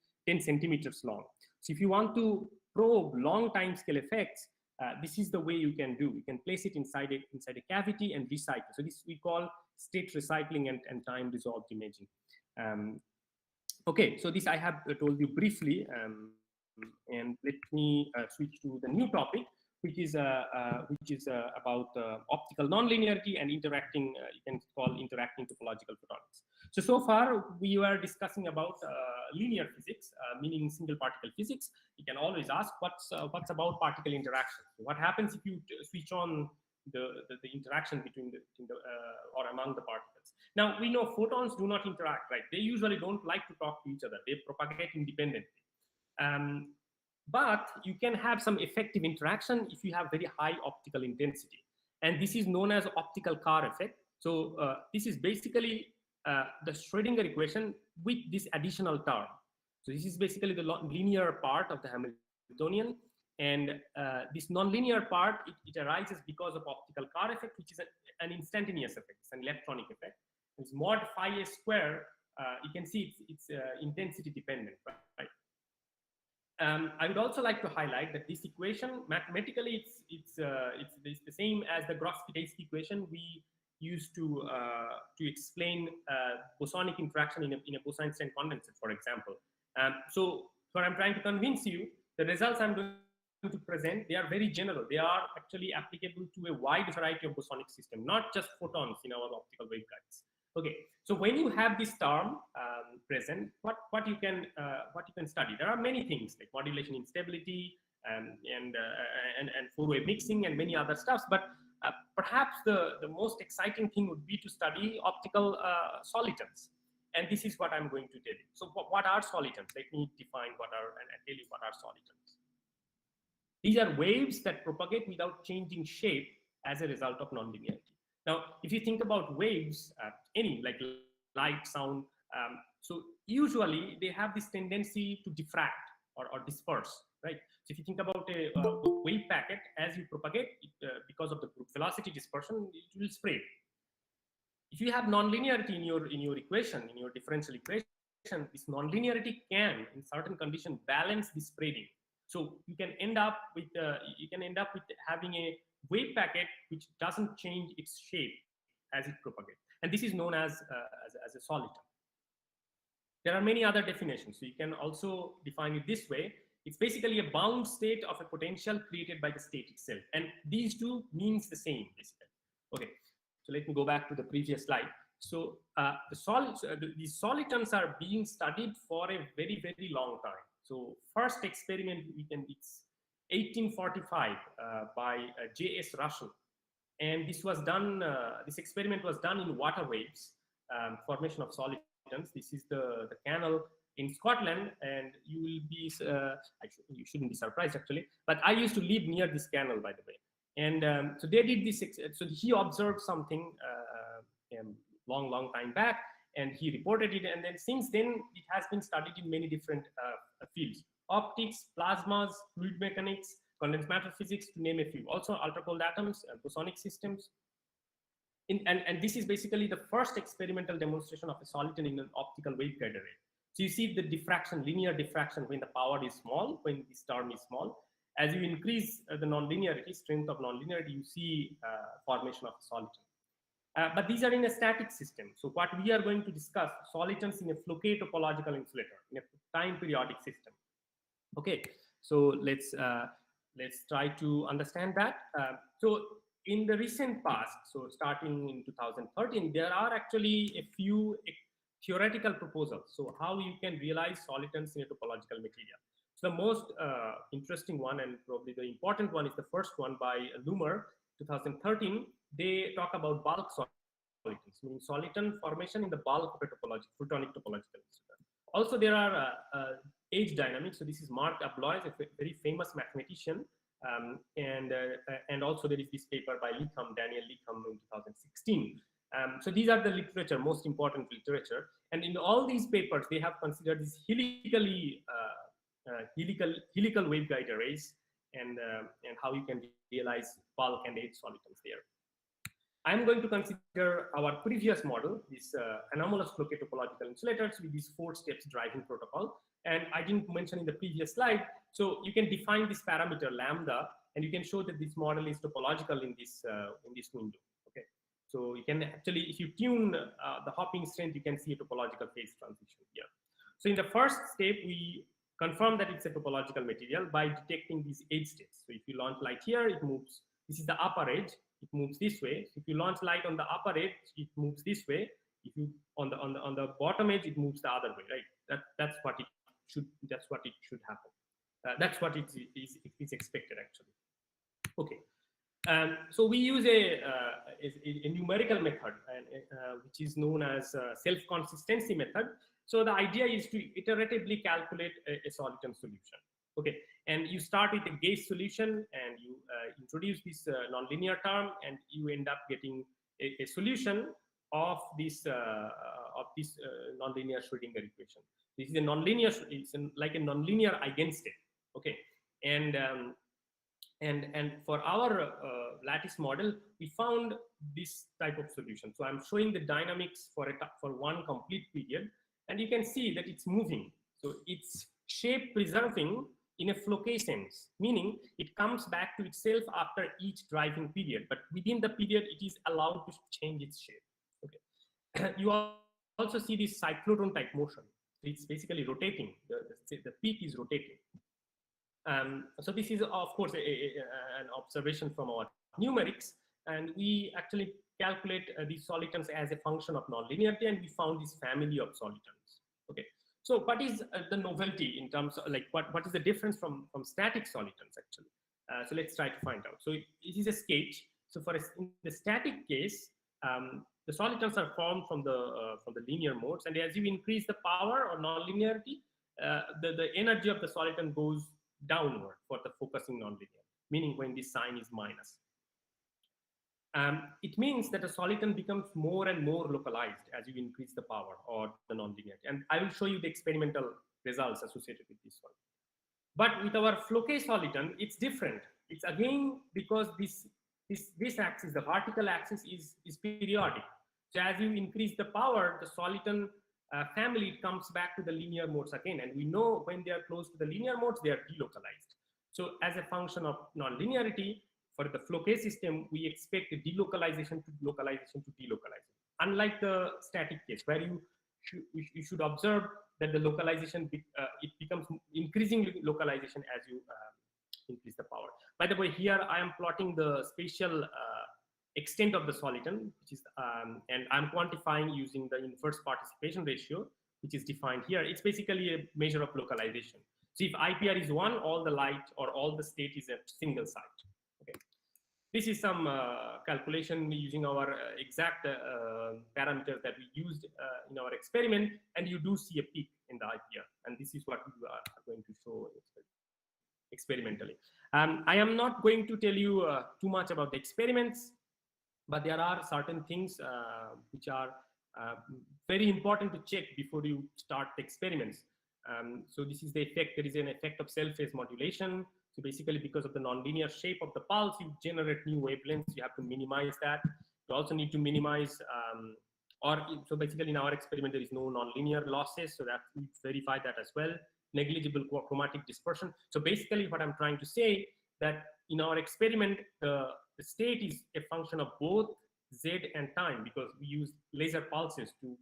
centimeters long. So if you want to probe long time scale effects, this is the way you can do. You can place it inside a cavity and recycle. So this we call state recycling and time resolved imaging. Okay, so this I have told you briefly, and let me switch to the new topic, which is about optical nonlinearity and interacting. You can call interacting topological photonics. So far we were discussing about linear physics, meaning single particle physics. You can always ask what's about particle interaction. What happens if you switch on the interaction between or among the particles? Now we know photons do not interact, right? They usually don't like to talk to each other. They propagate independently. But you can have some effective interaction if you have very high optical intensity. And this is known as optical Carr effect. So this is basically the Schrödinger equation with this additional term. So this is basically the linear part of the Hamiltonian. And this nonlinear part, it arises because of optical Carr effect, which is an instantaneous effect. It's an electronic effect. It's mod phi a square. You can see it's intensity dependent, right? I would also like to highlight that this equation, mathematically, it's the same as the Grotz-Kitaisky equation we used to explain bosonic interaction in a Bose-Einstein condensate, for example. So what I'm trying to convince you, the results I'm going to present, they are very general. They are actually applicable to a wide variety of bosonic system, not just photons in our optical waveguides. Okay, so when you have this term present, what you can study? There are many things like modulation instability and four-way mixing and many other stuffs. But perhaps the most exciting thing would be to study optical solitons. And this is what I'm going to tell you. So what are solitons? Let me define what are and tell you what are solitons. These are waves that propagate without changing shape as a result of nonlinearity. Now, if you think about waves, any like light, sound, so usually they have this tendency to diffract or disperse, right? So if you think about a wave packet, as you propagate, because of the group velocity dispersion, it will spread. If you have nonlinearity in your equation, in your differential equation, this nonlinearity can, in certain conditions, balance the spreading. So you can end up with having a wave packet which doesn't change its shape as it propagates, and this is known as a soliton. There are many other definitions. So you can also define it this way. It's basically a bound state of a potential created by the state itself. And these two means the same, basically. Okay, so let me go back to the previous slide. So these solitons are being studied for a very, very long time. So first experiment, it's 1845 by J.S. Russell. And this experiment was done in water waves, formation of solitons. This is the canal in Scotland, and you will be, you shouldn't be surprised actually, but I used to live near this canal, by the way. And so they did this, so he observed something long time back, and he reported it, and then since then, it has been studied in many different fields: optics, plasmas, fluid mechanics, condensed matter physics, to name a few. Also ultra cold atoms, bosonic systems. And this is basically the first experimental demonstration of a soliton in an optical waveguide array. So you see the diffraction, linear diffraction, when the power is small, when this term is small. As you increase the nonlinearity, strength of nonlinearity, you see formation of a soliton. But these are in a static system. So what we are going to discuss, solitons in a Fouquet topological insulator, in a time periodic system. Okay, so let's try to understand that. So in the recent past, so starting in 2013, there are actually a few theoretical proposals. So how you can realize solitons in a topological material. So the most interesting one, and probably the important one, is the first one by Loomer, 2013. They talk about bulk solitons, meaning soliton formation in the bulk of a photonic topological insulator. Also, there are age dynamics. So this is Marc Ablois, a very famous mathematician. And also there is this paper by Daniel Leakham in 2016. So these are the literature, most important literature. And in all these papers, they have considered these helical waveguide arrays and how you can realize bulk and age solitons there. I'm going to consider our previous model, this anomalous Fouquet topological insulators with these 4 steps driving protocol. And I didn't mention in the previous slide. So you can define this parameter lambda, and you can show that this model is topological in this window. Okay, so you can actually, if you tune the hopping strength, you can see a topological phase transition here. So in the first step, we confirm that it's a topological material by detecting these edge states. So if you launch light here, it moves. This is the upper edge. It moves this way. So if you launch light on the upper edge, it moves this way. If you on the bottom edge, it moves the other way, right? That's what it should happen. That's what it is expected actually. Okay. So we use a numerical method, which is known as self-consistency method. So the idea is to iteratively calculate a soliton solution. Okay, and you start with a gauge solution, and you introduce this nonlinear term, and you end up getting a solution of this nonlinear Schrödinger equation. This is a nonlinear, like a nonlinear eigenstate. Okay, and for our lattice model, we found this type of solution. So I'm showing the dynamics for one complete period, and you can see that it's moving. So it's shape preserving in a Fouquet sense, meaning it comes back to itself after each driving period, but within the period, it is allowed to change its shape. Okay. You also see this cyclotron type motion. It's basically rotating. The peak is rotating. So this is, of course, an observation from our numerics, and we actually calculate these solitons as a function of nonlinearity, and we found this family of solitons. Okay, so what is the novelty in terms of, like, what is the difference from static solitons actually? So let's try to find out. So it is a sketch. So in the static case, the solitons are formed from the linear modes, and as you increase the power or nonlinearity, the energy of the soliton goes downward for the focusing nonlinear, meaning when this sign is minus. It means that a soliton becomes more and more localized as you increase the power or the nonlinearity. And I will show you the experimental results associated with this one. But with our Fouquet soliton, it's different. It's again because this axis, the vertical axis, is periodic. So as you increase the power, the soliton family comes back to the linear modes again. And we know when they are close to the linear modes, they are delocalized. So as a function of nonlinearity, for the flow case system, we expect delocalization to localization to delocalization. Unlike the static case, where you should observe that the localization, it becomes increasingly localization as you increase the power. By the way, here I am plotting the spatial extent of the soliton, which is, and I'm quantifying using the inverse participation ratio, which is defined here. It's basically a measure of localization. So if IPR is 1, all the light or all the state is a single site. Okay. This is some calculation using our exact parameters that we used in our experiment, and you do see a peak in the IPR, and this is what we are going to show experimentally. I am not going to tell you too much about the experiments, but there are certain things which are very important to check before you start the experiments. So this is the effect. There is an effect of cell phase modulation. So basically, because of the nonlinear shape of the pulse, you generate new wavelengths. You have to minimize that. You also need to minimize, so basically in our experiment, there is no nonlinear losses. So that we verify that as well. Negligible chromatic dispersion. So basically what I'm trying to say that in our experiment, the state is a function of both Z and time, because we use laser pulses to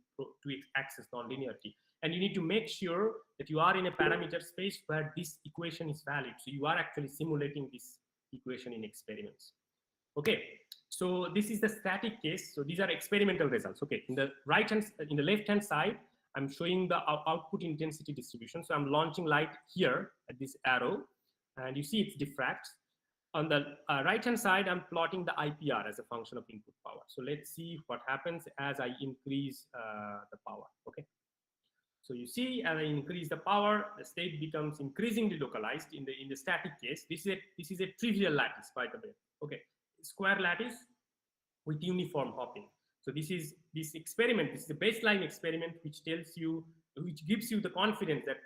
access nonlinearity. And you need to make sure that you are in a parameter space where this equation is valid. So you are actually simulating this equation in experiments. Okay, so this is the static case. So these are experimental results. Okay, in the left-hand side, I'm showing the output intensity distribution. So I'm launching light here at this arrow, and you see it diffracts. On the right-hand side, I'm plotting the IPR as a function of input power. So let's see what happens as I increase the power. Okay. So you see, as I increase the power, the state becomes increasingly localized. In the static case, this is a trivial lattice, by the way. Okay, square lattice with uniform hopping. So this experiment. This is a baseline experiment which gives you the confidence that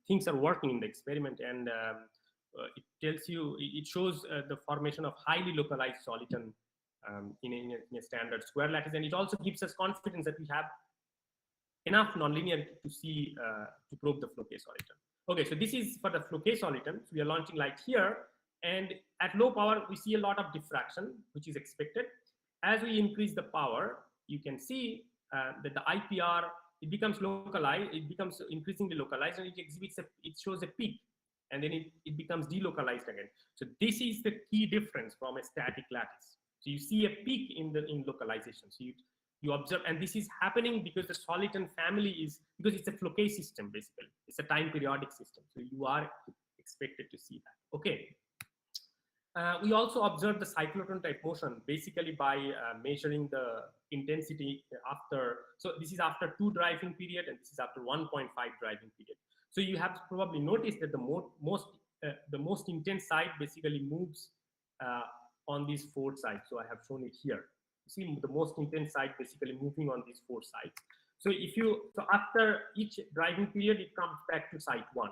things are working in the experiment, and it shows the formation of highly localized soliton in a standard square lattice, and it also gives us confidence that we have enough nonlinearity to see to probe the flow case soliton. Okay, so this is for the flow case soliton. So we are launching light here, and at low power we see a lot of diffraction, which is expected. As we increase the power, you can see that the IPR, it becomes localized, it becomes increasingly localized, and it shows a peak, and then it becomes delocalized again. So this is the key difference from a static lattice. So you see a peak in localization. So you observe, and this is happening because the soliton family because it's a flow case system, basically. It's a time periodic system. So you are expected to see that. Okay. We also observe the cyclotron type motion basically by measuring the intensity after. So this is after 2 driving period, and this is after 1.5 driving period. So you have probably noticed that the most intense side basically moves on these 4 sides. So I have shown it here. You see the most intense side basically moving on these 4 sides. So after each driving period, it comes back to site 1.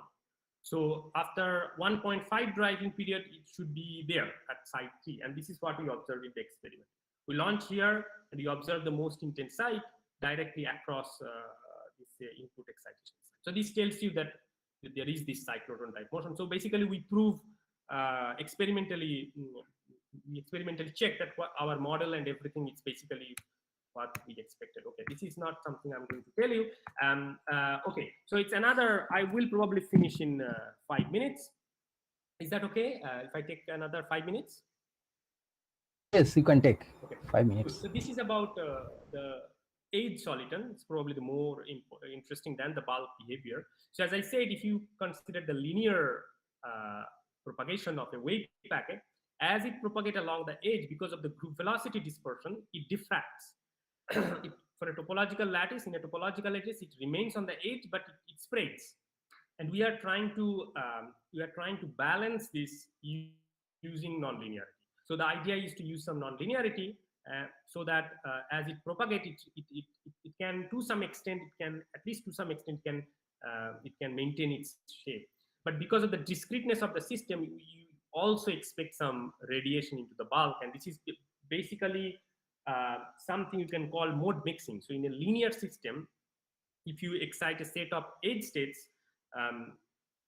So after 1.5 driving period, it should be there at site 3. And this is what we observe in the experiment. We launch here, and we observe the most intense site directly across this input excitation. So this tells you that there is this cyclotron type motion. So basically, we prove experimentally check that our model and everything is basically what we expected. Okay, this is not something I'm going to tell you. Okay, so it's another, I will probably finish in 5 minutes. Is that okay if I take another 5 minutes? Yes, you can take okay. 5 minutes. So this is about the age soliton. It's probably the more interesting than the bulk behavior. So as I said, if you consider the linear propagation of a wave packet, as it propagates along the edge, because of the group velocity dispersion, it diffracts. For a topological lattice, in a topological lattice, it remains on the edge, but it spreads. And we are trying to balance this using nonlinearity. So the idea is to use some nonlinearity so that as it propagates, it can, to some extent, it can maintain its shape. But because of the discreteness of the system, you also expect some radiation into the bulk, and this is basically something you can call mode mixing. So in a linear system, if you excite a set of edge states, um,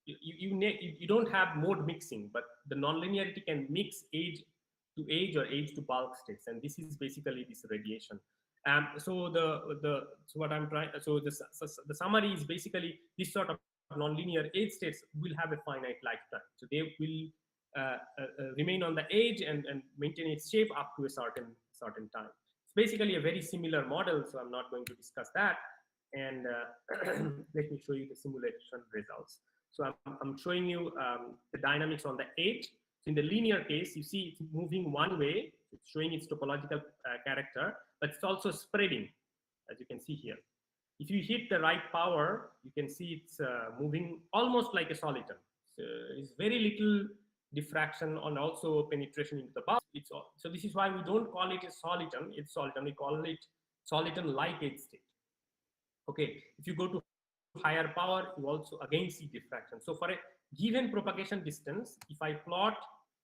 you don't have mode mixing, but the nonlinearity can mix age to age or age to bulk states, and this is basically this radiation. So what I'm trying, so the summary is basically this sort of nonlinear age states will have a finite lifetime. So they will remain on the edge and maintain its shape up to a certain time. It's basically a very similar model, so I'm not going to discuss that. And let me show you the simulation results. So I'm showing you the dynamics on the edge. So in the linear case, you see it's moving one way, it's showing its topological character, but it's also spreading, as you can see here. If you hit the right power, you can see it's moving almost like a soliton. So it's very little diffraction and also penetration into the bulk. So this is why we don't call it a soliton. It's soliton. We call it soliton-like edge state. Okay, if you go to higher power, you also again see diffraction. So for a given propagation distance, if I plot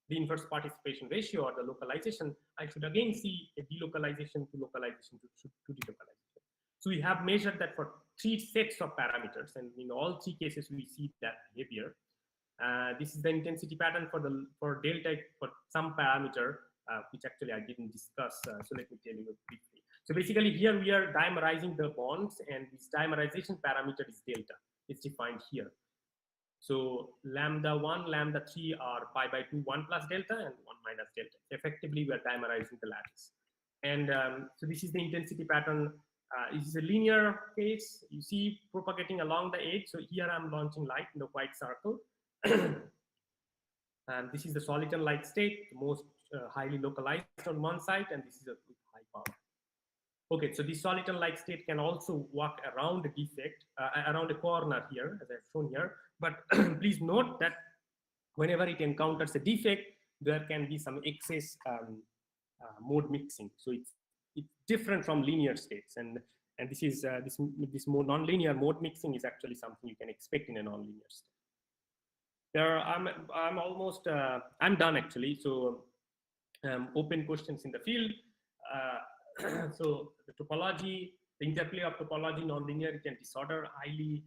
the inverse participation ratio or the localization, I should again see a delocalization to localization to delocalization. So we have measured that for 3 sets of parameters, and in all 3 cases we see that behavior. This is the intensity pattern for delta for some parameter, which actually I didn't discuss. So let me tell you briefly. So basically here we are dimerizing the bonds, and this dimerization parameter is delta. It's defined here. So lambda 1, lambda 3 are pi by 2, 1 plus delta and 1 minus delta. Effectively, we are dimerizing the lattice. And so this is the intensity pattern. This is a linear case. You see propagating along the edge. So here I'm launching light in the white circle. And this is the soliton-like state, the most highly localized on one side, and this is a high power. Okay, so this soliton-like state can also walk around a defect, around a corner here, as I've shown here. But please note that whenever it encounters a defect, there can be some excess mode mixing. So it's different from linear states, and this is this more nonlinear mode mixing is actually something you can expect in a nonlinear state. I'm almost I'm done actually. So open questions in the field. So the topology, the interplay of topology, nonlinearity, and disorder, highly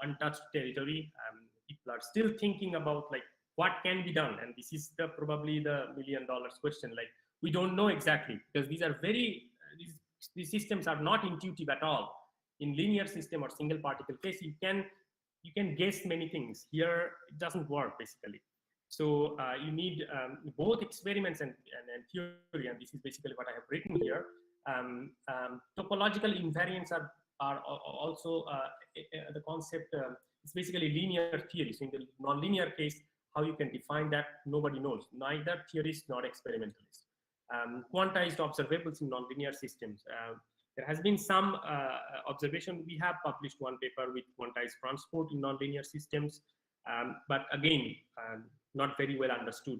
untouched territory. People are still thinking about like what can be done, and this is probably the $1 million question. Like we don't know exactly, because these are very these systems are not intuitive at all. In linear system or single particle case, you can guess many things. Here it doesn't work basically. So you need both experiments and theory, and this is basically what I have written here. Topological invariants are also the concept. It's basically linear theory. So in the nonlinear case, how you can define that, nobody knows. Neither theorists nor experimentalists. Quantized observables in nonlinear systems. There has been some observation. We have published one paper with quantized transport in nonlinear systems, but again, not very well understood.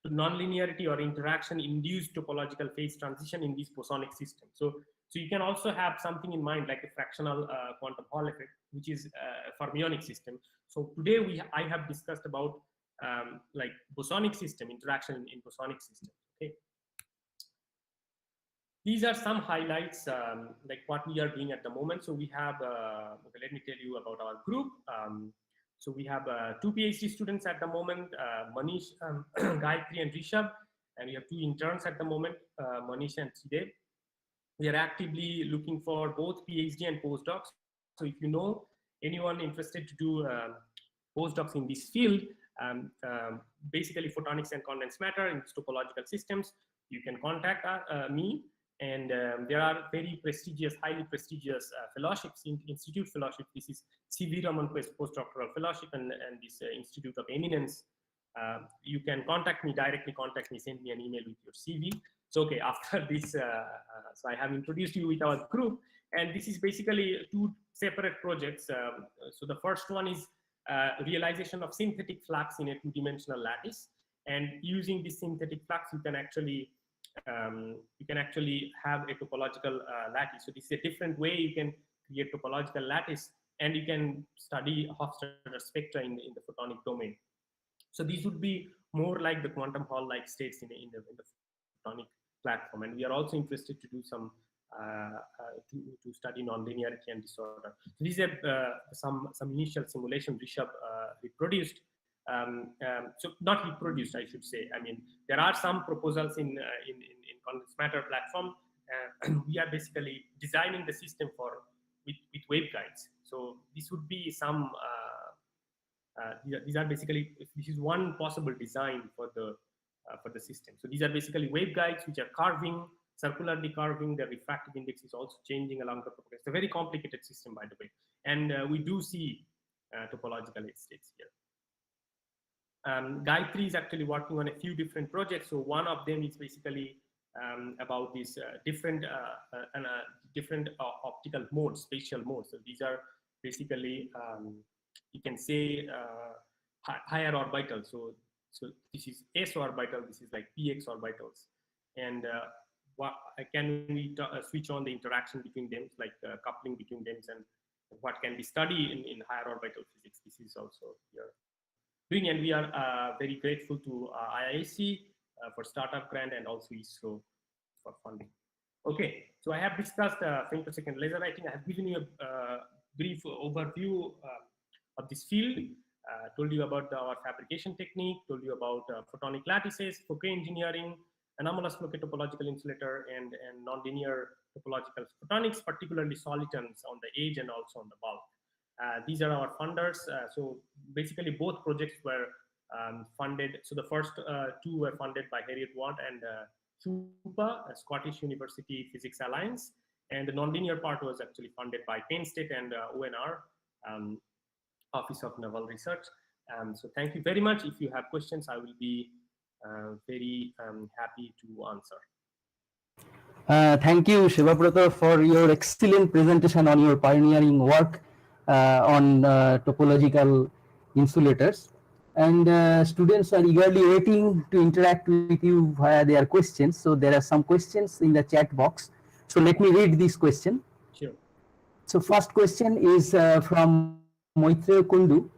So nonlinearity or interaction induced topological phase transition in these bosonic systems. So you can also have something in mind like a fractional quantum Hall effect, which is a fermionic system. So today I have discussed about like bosonic system interaction in bosonic system. Okay. These are some highlights, like what we are doing at the moment. So we have, okay, let me tell you about our group. So we have 2 PhD students at the moment, Manish, Gayatri and Rishabh, and we have 2 interns at the moment, Manish and Sidev. We are actively looking for both PhD and postdocs. So if you know anyone interested to do postdocs in this field, basically photonics and condensed matter in topological systems, you can contact me. And there are very prestigious, highly prestigious fellowships, institute fellowship. This is C.V. Raman postdoctoral fellowship and this Institute of Eminence. You can contact me directly, send me an email with your CV. So, okay, after this, so I have introduced you with our group, and this is basically 2 separate projects. So the first one is realization of synthetic flux in a 2-dimensional lattice. And using this synthetic flux, you can actually have a topological lattice. So this is a different way you can create topological lattice, and you can study Hofstadter spectra in the photonic domain. So these would be more like the quantum Hall-like states in the photonic platform. And we are also interested to do some to study nonlinearity and disorder. So these are some initial simulation Rishabh reproduced. So not reproduced, I should say. I mean, there are some proposals in Condensed matter platform. We are basically designing the system with waveguides. So this would be some. These are basically, this is one possible design for the system. So these are basically waveguides which are circularly carving. The refractive index is also changing along the propagation. It's a very complicated system, by the way, and we do see topological edge states here. Gayatri is actually working on a few different projects. So one of them is basically about these different optical modes, spatial modes. So these are basically you can say higher orbitals. So this is s orbital. This is like px orbitals, and can we switch on the interaction between them, like coupling between them, and what can be studied in higher orbital physics. This is also here doing, and we are very grateful to IISc for startup grant and also ISRO for funding. Okay, so I have discussed femtosecond laser writing. I have given you a brief overview of this field, told you about our fabrication technique, told you about photonic lattices, Fouquet engineering, anomalous Fouquet topological insulator, and nonlinear topological photonics, particularly solitons on the edge and also on the bulk. These are our funders. So basically both projects were funded. So the first two were funded by Harriet Watt and SUPA, Scottish University Physics Alliance. And the nonlinear part was actually funded by Penn State and ONR, Office of Naval Research. So thank you very much. If you have questions, I will be very happy to answer. Thank you, Sebabrata, for your excellent presentation on your pioneering work on topological insulators. And students are eagerly waiting to interact with you via their questions. So there are some questions in the chat box. So let me read this question. Sure. So first question is from Moitre Kundu.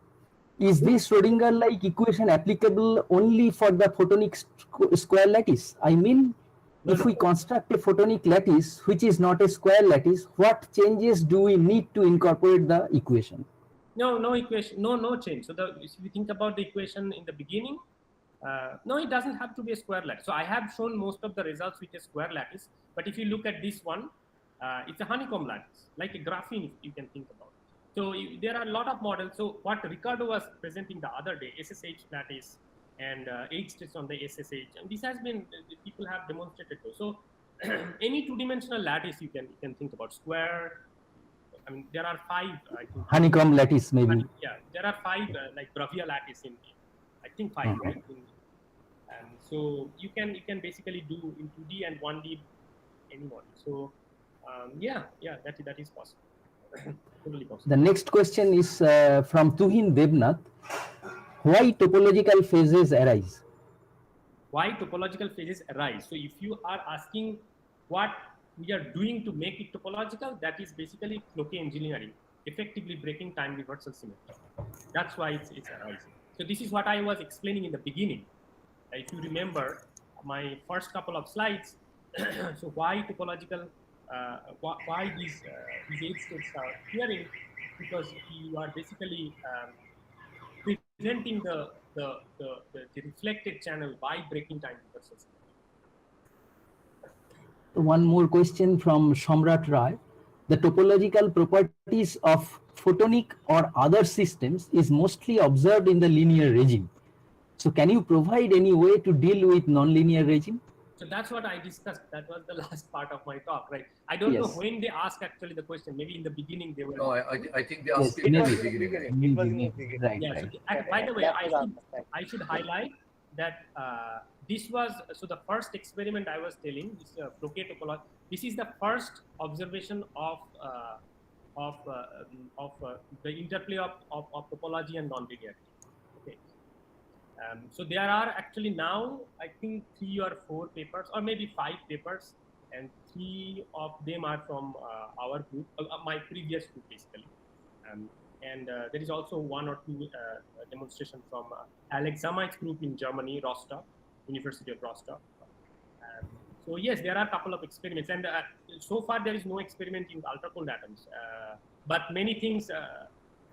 Is this Schrodinger-like equation applicable only for the photonic square lattice? I mean, if we construct a photonic lattice which is not a square lattice, what changes do we need to incorporate the equation? No equation, no change. So if you think about the equation in the beginning, no, it doesn't have to be a square lattice. So I have shown most of the results with a square lattice, but if you look at this one, it's a honeycomb lattice, like a graphene, you can think about. So there are a lot of models. So what Ricardo was presenting the other day, SSH lattice and H states on the SSH, and this has been, people have demonstrated those. So any two-dimensional lattice you can think about, square. I mean, there are 5. I think, honeycomb lattice, maybe. Yeah, there are 5 like Bravia lattice in I think 5, right? So you can basically do in 2D and 1D any model. So yeah, that is possible. Totally possible. The next question is from Tuhin Devnath. Why topological phases arise? Why topological phases arise? So if you are asking what we are doing to make it topological, that is basically Fouquet engineering, effectively breaking time reversal symmetry. That's why it's arising. So this is what I was explaining in the beginning. If you remember my first couple of slides, so why topological, why these edge states are appearing, because you are basically presenting the reflected channel by breaking time reversal symmetry. One more question from Samrat Rai. The topological properties of photonic or other systems is mostly observed in the linear regime. So can you provide any way to deal with nonlinear regime? So that's what I discussed. That was the last part of my talk, right? I don't know when they asked actually the question. Maybe in the beginning they were. No, I think they asked it in the beginning. Right. Yeah. So, by the way, I should highlight that this was, so the first experiment I was telling, this Fouquet topology, this is the first observation of the interplay of topology and nonlinearity. Okay. So there are actually now, I think 3 or 4 papers, or maybe 5 papers, and 3 of them are from our group, my previous group basically. And there is also 1 or 2 demonstration from Alex Zamait's group in Germany, Rostock, University of Rostock. So yes, there are a couple of experiments, and so far there is no experiment in ultra cold atoms. But many things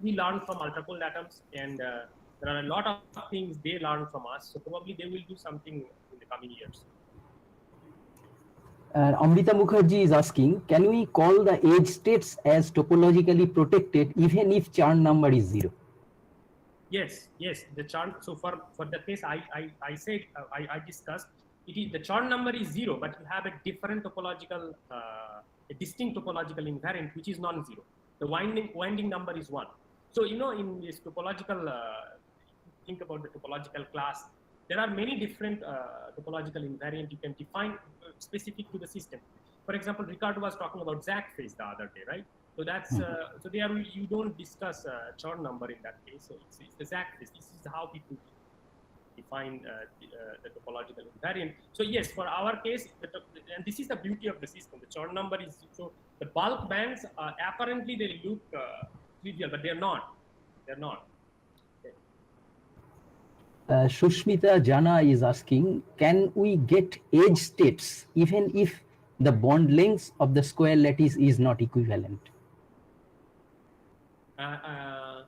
we learn from ultra cold atoms, and there are a lot of things they learn from us. So probably they will do something in the coming years. Amrita Mukherjee is asking, can we call the edge states as topologically protected even if Chern number is 0? Yes, yes. The Chern. So for the case I said I discussed, it is the Chern number is 0, but you have a different topological, a distinct topological invariant which is non-zero. The winding number is 1. So in this topological, think about the topological class. There are many different topological invariant you can define specific to the system. For example, Ricardo was talking about Zach phase the other day, right? So that's so there you don't discuss Chern number in that case. So it's the Zach phase. This is how people define the topological invariant. So yes, for our case, and this is the beauty of the system. The Chern number is so the bulk bands apparently they look trivial, but they're not. They're not. Shushmita Jana is asking, can we get edge states even if the bond length of the square lattice is not equivalent? I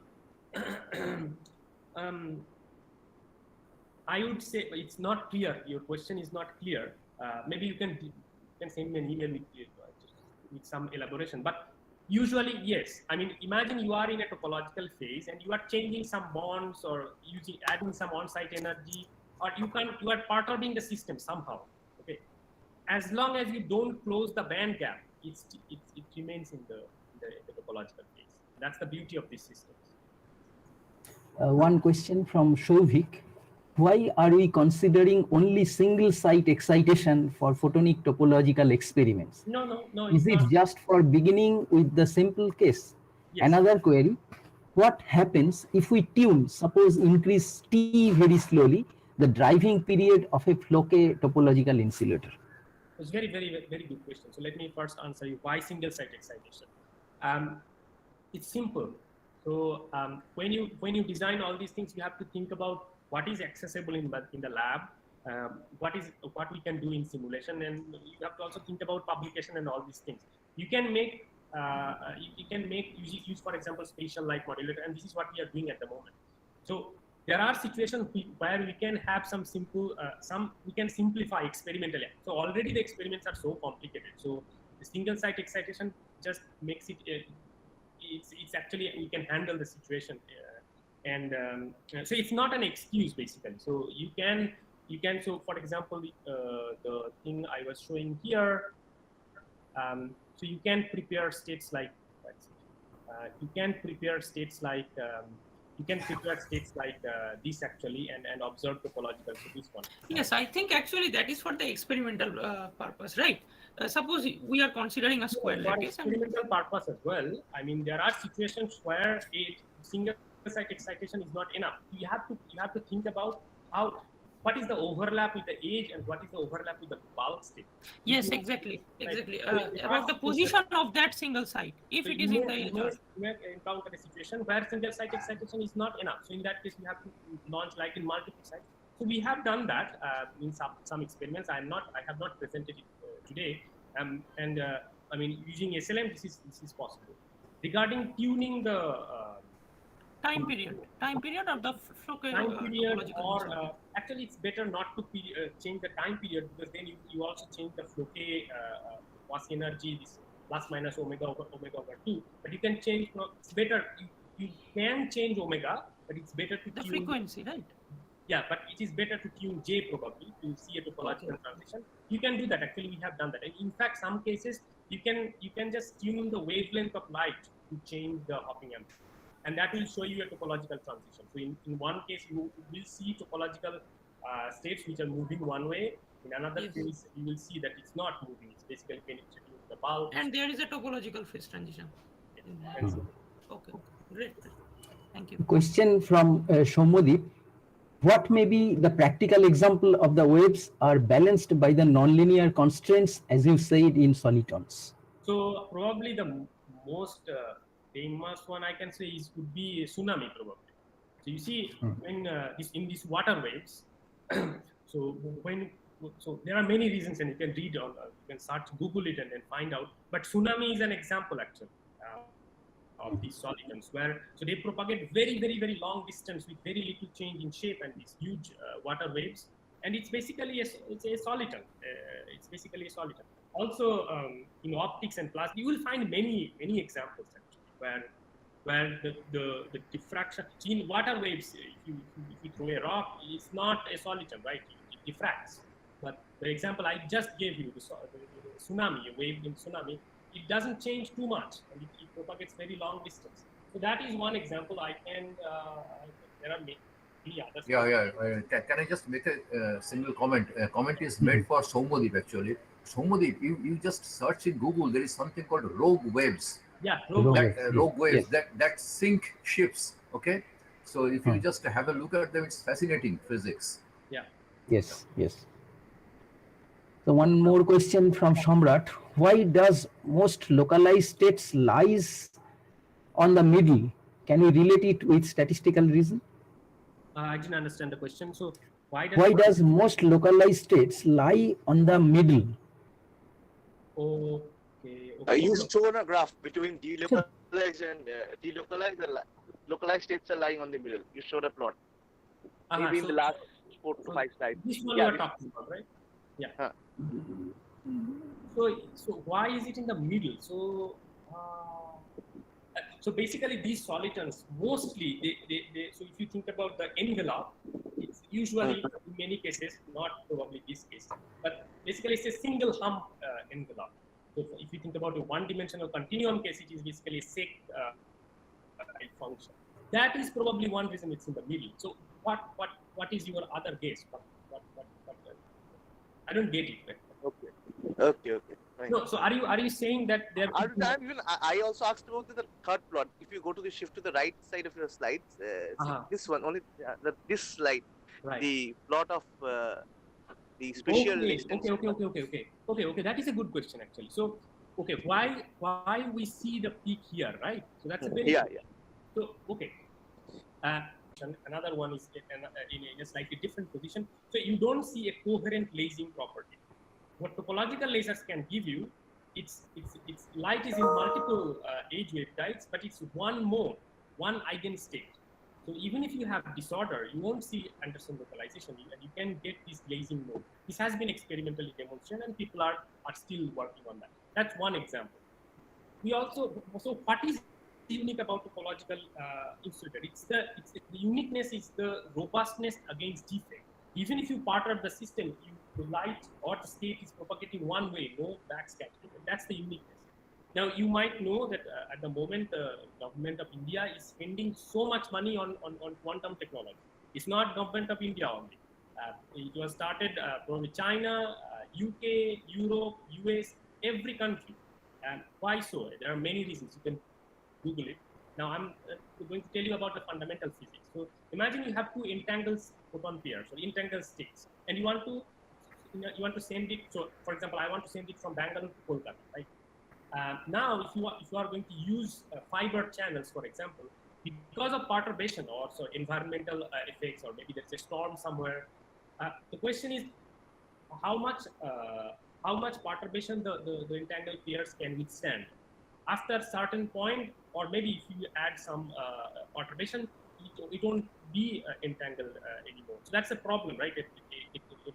would say it's not clear. Your question is not clear. Maybe you can send me an email with some elaboration. But usually, yes. I mean, imagine you are in a topological phase and you are changing some bonds or adding some on-site energy, or you are perturbing the system somehow. Okay, as long as you don't close the band gap, it remains in the topological phase. That's the beauty of these systems. One question from Shovik. Why are we considering only single site excitation for photonic topological experiments? No. Is it just for beginning with the simple case? Yes. Another query, what happens if we tune, suppose increase T very slowly, the driving period of a Floquet topological insulator? It's very, very, very good question. So let me first answer you. Why single site excitation? It's simple. So when you design all these things, you have to think about what is accessible in the lab, what we can do in simulation, and you have to also think about publication and all these things. You can make use for example spatial light modulator, and this is what we are doing at the moment. So there are situations where we can have some simple we can simplify experimentally. So already the experiments are so complicated. So the single site excitation just makes it. It's actually we can handle the situation. So it's not an excuse basically. So you can so for example the thing I was showing here, so you can prepare states like this actually and observe topological. So this one. Yes, I think actually that is for the experimental purpose, right? Suppose we are considering a square lattice. For experimental purpose as well. I mean, there are situations where a single site excitation is not enough. You have to think about what is the overlap with the edge and what is the overlap with the bulk state. Yes, exactly. About the position of that single site, if it is in the edge. You may encounter a situation where single site excitation is not enough. So in that case, we have to launch like in multiple sites. So we have done that in some experiments. I have not presented it today. I mean, using SLM, this is possible. Regarding tuning the time period of the Floquet or actually it's better not to change the time period, because then you also change the Floquet Quasi energy, this plus minus omega over 2. But you can change. It's better. You can change omega, but it's better to the tune frequency, right? Yeah, but it is better to tune J probably to see a topological transition. You can do that. Actually, we have done that. And in fact, some cases you can just tune the wavelength of light to change the hopping amplitude, and that will show you a topological transition. So in one case, you will see topological states which are moving one way. In another case, you will see that it's not moving. It's basically penetrating the bulk. And there is a topological phase transition. Okay, great. Thank you. Question from Shomodip. What may be the practical example of the waves are balanced by the nonlinear constraints, as you said in solitons? So probably the most famous one I can say would be tsunami probably. So you see when in these water waves, so when so there are many reasons, and you can read on, you can start to Google it and then find out. But tsunami is an example actually of these solitons, where so they propagate very long distance with very little change in shape and these huge water waves, and it's basically it's a soliton. It's basically a soliton. Also, in optics and plasma, you will find many examples actually where the diffraction in water waves, if you throw a rock, it's not a soliton, right? It diffracts. But the example I just gave you, the tsunami, a wave in tsunami, it doesn't change too much, and it propagates very long distance. So that is one example. I can. There are many others. Can I just make a single comment? A comment is made for Somadip actually. Somadip, you just search in Google. There is something called rogue waves. Yeah, Rogue waves Yes. that sink ships. Okay, so if you just have a look at them, it's fascinating physics. Yeah. Yes. So one more question from Samrat. Why does most localized states lies on the middle? Can you relate it with statistical reason? I didn't understand the question. So why does most localized states lie on the middle? Okay. You shown a graph between delocalized and localized states are lying on the middle. You showed a plot. Maybe in the last 4 to 5 slides. This one you are talking about, right? Yeah. So why is it in the middle? So basically these solitons mostly they so if you think about the envelope, it's usually in many cases, not probably this case, but basically it's a single hump envelope. So if you think about a one-dimensional continuum case, it is basically a sec function. That is probably one reason it's in the middle. So what is your other guess? What I don't get it. Okay. Fine. No, so are you saying that there? I also asked about the third plot. If you go to the shift to the right side of your slides, this one only this slide, right. The plot of the special extension. Okay. That is a good question actually. So why we see the peak here, right? So that's a very So another one is in a slightly different position. So you don't see a coherent lasing property. What topological lasers can give you, it's light is in multiple age waveguides, but it's one mode, one eigenstate. So even if you have disorder, you won't see Anderson localization, and you can get this glazing mode. This has been experimentally demonstrated, and people are still working on that. That's one example. We also, so what is unique about topological insulator? The uniqueness is the robustness against defect. Even if you perturb the system, the light or the state is propagating one way, no backscattering. That's the uniqueness. Now, you might know that at the moment, the government of India is spending so much money on quantum technology. It's not government of India only. It was started from China, UK, Europe, US, every country. And why so? There are many reasons. You can Google it. Now, I'm going to tell you about the fundamental physics. So, imagine you have two entangled photon pairs or entangled states, and you want to send it. So, for example, I want to send it from Bangalore to Kolkata, right? Now, if you are going to use fiber channels, for example, because of perturbation or so environmental effects, or maybe there's a storm somewhere, the question is how much perturbation the entangled pairs can withstand. After a certain point, or maybe if you add some perturbation, it won't be entangled anymore. So that's a problem, right? If you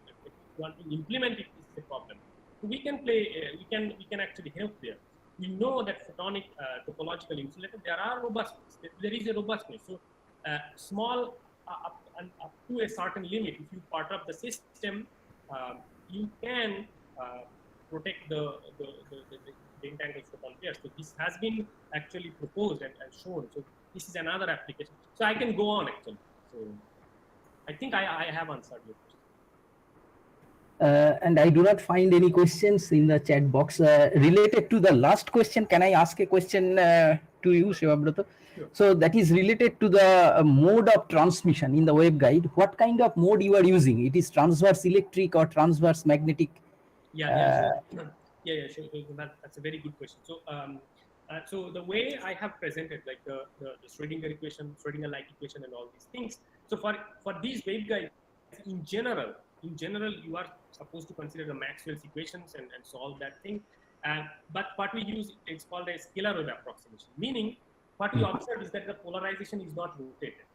want to implement it, it's a problem. So we can play. We can actually help there. We know that photonic topological insulator, there are robustness. There is a robustness. So small up to a certain limit, if you perturb the system, you can protect the entangled photon pairs. So this has been actually proposed and shown. So this is another application. So I can go on actually. So I think I have answered your question. And I do not find any questions in the chat box related to the last question. Can I ask a question to you, Sebabrata? Sure. So that is related to the mode of transmission in the waveguide. What kind of mode you are using? It is transverse electric or transverse magnetic? Sure. That's a very good question. So so the way I have presented, like the Schrodinger equation, Schrodinger-like equation, and all these things. So for these waveguides in general, in general, you are supposed to consider the Maxwell's equations and solve that thing. But what we use is called a scalar wave approximation, meaning what we observe is that the polarization is not rotated.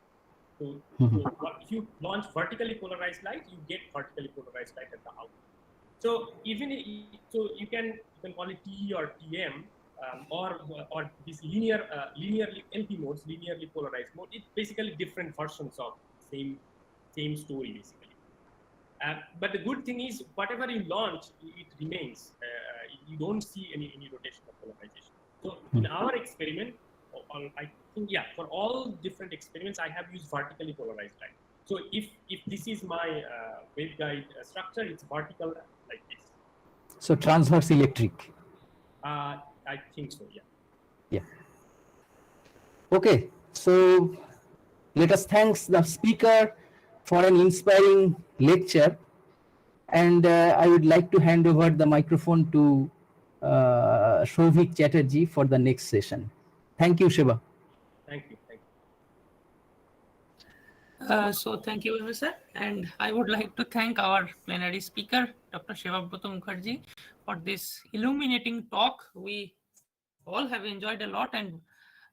So if you launch vertically polarized light, you get vertically polarized light at the output. So you can call it TE or TM, or this linearly LP modes, linearly polarized mode. It's basically different versions of same story basically. But the good thing is, whatever you launch, it remains. You don't see any rotation of polarization. So in our experiment, I think, yeah, for all different experiments, I have used vertically polarized light. So if this is my waveguide structure, it's vertical like this. So transverse electric. I think so, yeah. Yeah. Okay, so let us thank the speaker for an inspiring lecture, and I would like to hand over the microphone to Souvik Chatterjee for the next session. Thank you, Sheba. Thank you. So thank you, sir. And I would like to thank our plenary speaker, Dr. Sebabrata Mukherjee, for this illuminating talk. We all have enjoyed a lot, and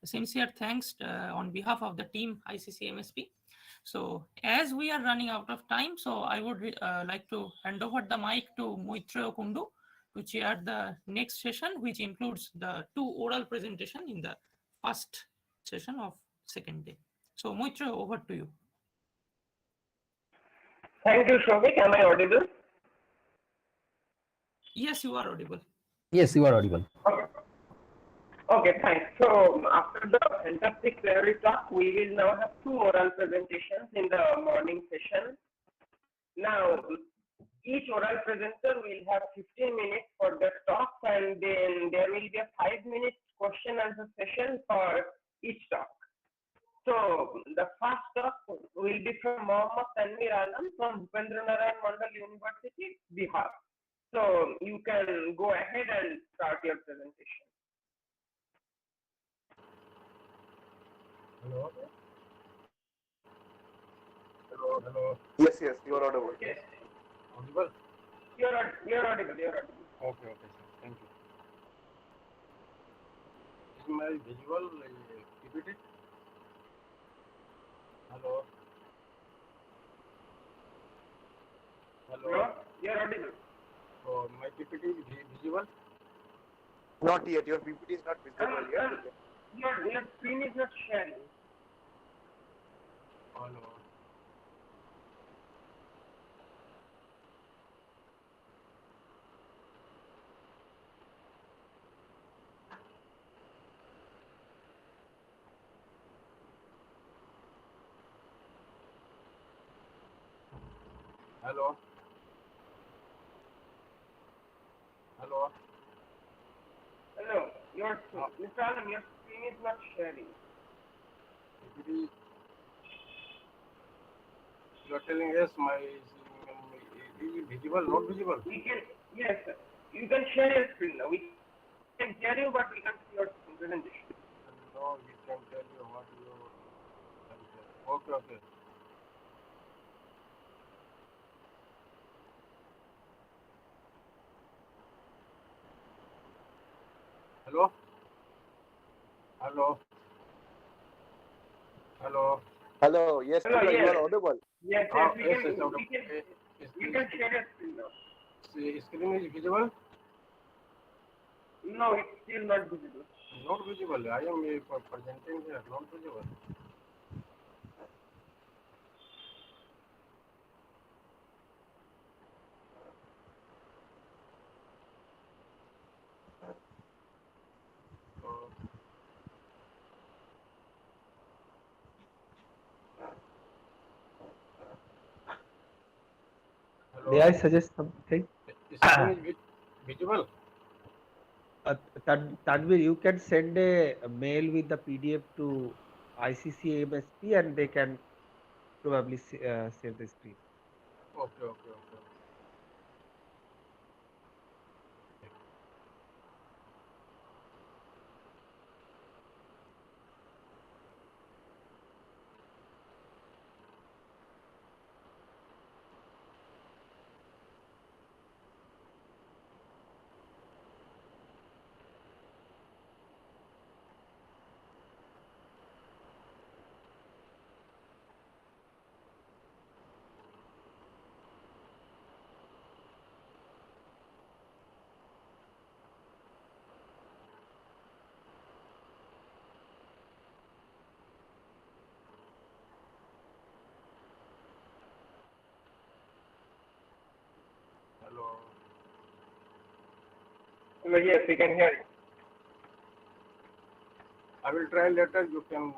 sincere thanks on behalf of the team ICCMSP. So as we are running out of time, so I would like to hand over the mic to Moitra Kundu to chair the next session, which includes the 2 oral presentation in the first session of second day. So Moitra, over to you. Thank you, Souvik. Am I audible? Yes, you are audible. Yes, you are audible. Okay. Okay, thanks. So after the fantastic theory talk, we will now have 2 oral presentations in the morning session. Now, each oral presenter will have 15 minutes for their talk, and then there will be a 5-minute question answer session for each talk. So the first talk will be from Mohammad Tanwir from Bhupendranaran Mandal University, Bihar. So you can go ahead and start your presentation. Hello. Hello. Yes, you are audible. Yes. Audible? You're audible. Okay, sir. Thank you. Is my visual PPT? Hello. No, you're audible. So my PPT is visible? Not yet. Your PPT is not visible yet. Your screen is not sharing. Hello. Hello. Hello. No, Mr. Alam, your screen is not sharing. PPT. You are telling yes, my is visible, not visible? Yes, sir. You can share your screen now. We can hear you, but we can't see your presentation. No, we can tell you what you. Okay. Hello. Hello. Yes, Hello, you yes. are audible. Yes, Yes, we yes, can you can share your screen now. Screen is visible? No, it's still not visible. Not visible. I am presenting here, not visible. Hello. May I suggest something? Screen is visible? Tanvir, you can send a mail with the PDF to ICCMSP and they can probably share the screen. Okay. Yes, we can hear you. I will try later. You can.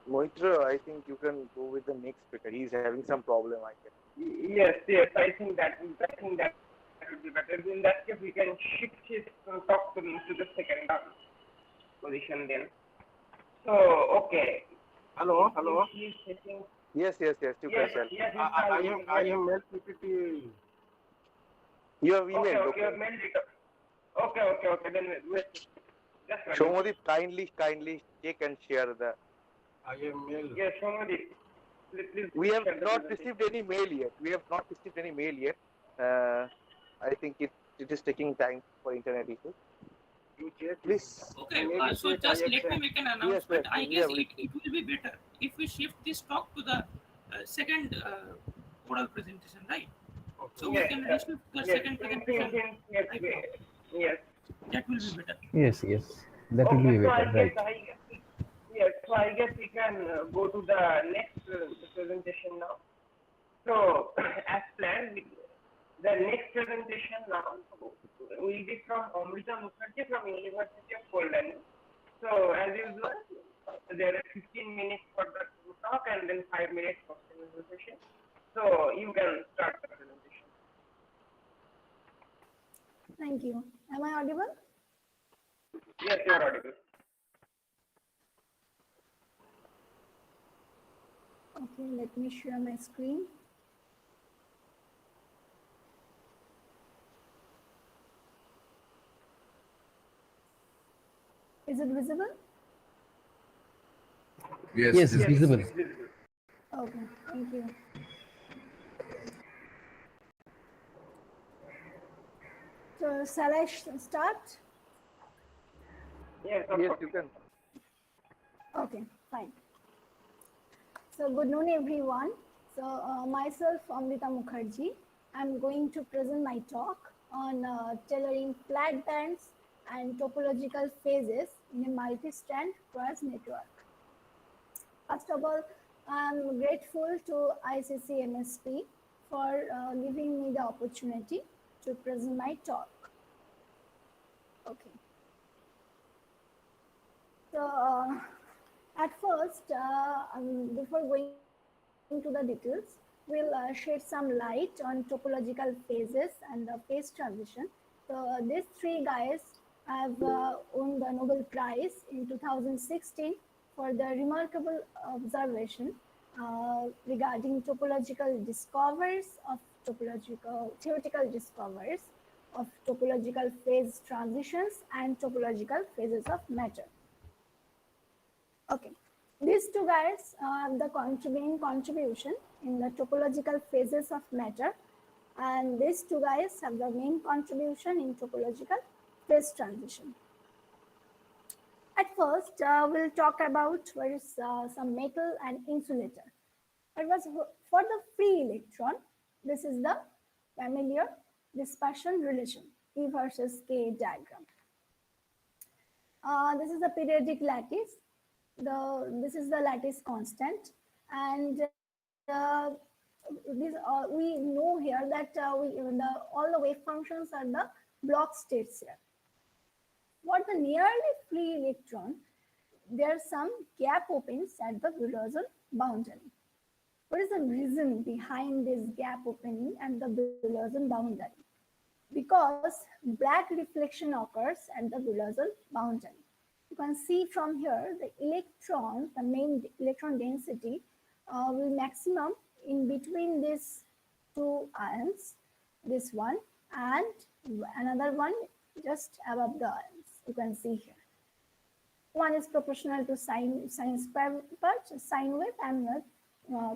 Moitra, I think you can go with the next speaker. He's having some problem, I guess. Yes, I think that would be better. In that case, we can shift his talk to the second position then. So, okay. Hello. He's taking. Yes, you can tell. Yes, I am mail PPT. You have Okay, emailed, you have mailed it. Okay. Then wait. Just Shomadip, kindly check and share the. I am mail. Yes, Shomadip. Please We have share the not presentation. received any mail yet. I think it is taking time for internet issues. You check. Please. Okay, so just let me make an announcement. Yes, I we guess have it will be better if we shift this talk to the second oral presentation, right? So we can reshift the second presentation. Yes. That will be better. Yes, that will be better, right? So I guess we can go to the next presentation now. So as planned, the next presentation now will be from Amrita Mukherjee from University of Plenary. So as usual, there are 15 minutes for the talk and then 5 minutes for the session. So you can start the presentation. Thank you. Am I audible? Yes, you are audible. Okay, let me share my screen. Is it visible? Yes, Yes, it's visible. Okay, thank you. So shall I start? Yes, you can. Okay, fine. So good noon, everyone. So myself, Amrita Mukherjee, I'm going to present my talk on tailoring flat bands and topological phases in a multi-strand cross network. First of all, I'm grateful to ICCMSP for giving me the opportunity to present my talk. Okay. So at first, before going to the details, we'll shed some light on topological phases and the phase transition. So these three guys have won the Nobel Prize in 2016 for the remarkable observation regarding topological discoveries of theoretical discoveries of topological phase transitions and topological phases of matter. Okay, these two guys have the main contribution in the topological phases of matter, and these two guys have the main contribution in topological phase transition. At first, we'll talk about what is some metal and insulator. It was for the free electron. This is the familiar dispersion relation, E versus K diagram. This is the periodic lattice. This is the lattice constant, and we know here that all the wave functions are the block states here. For the nearly free electron, there are some gap opens at the Wilson boundary. What is the reason behind this gap opening at the Wilson boundary? Because black reflection occurs at the Wilson boundary. You can see from here the electron, the main electron density will maximum in between these two ions, this one and another one just above the ions. You can see here. One is proportional to sine square part, sine wave and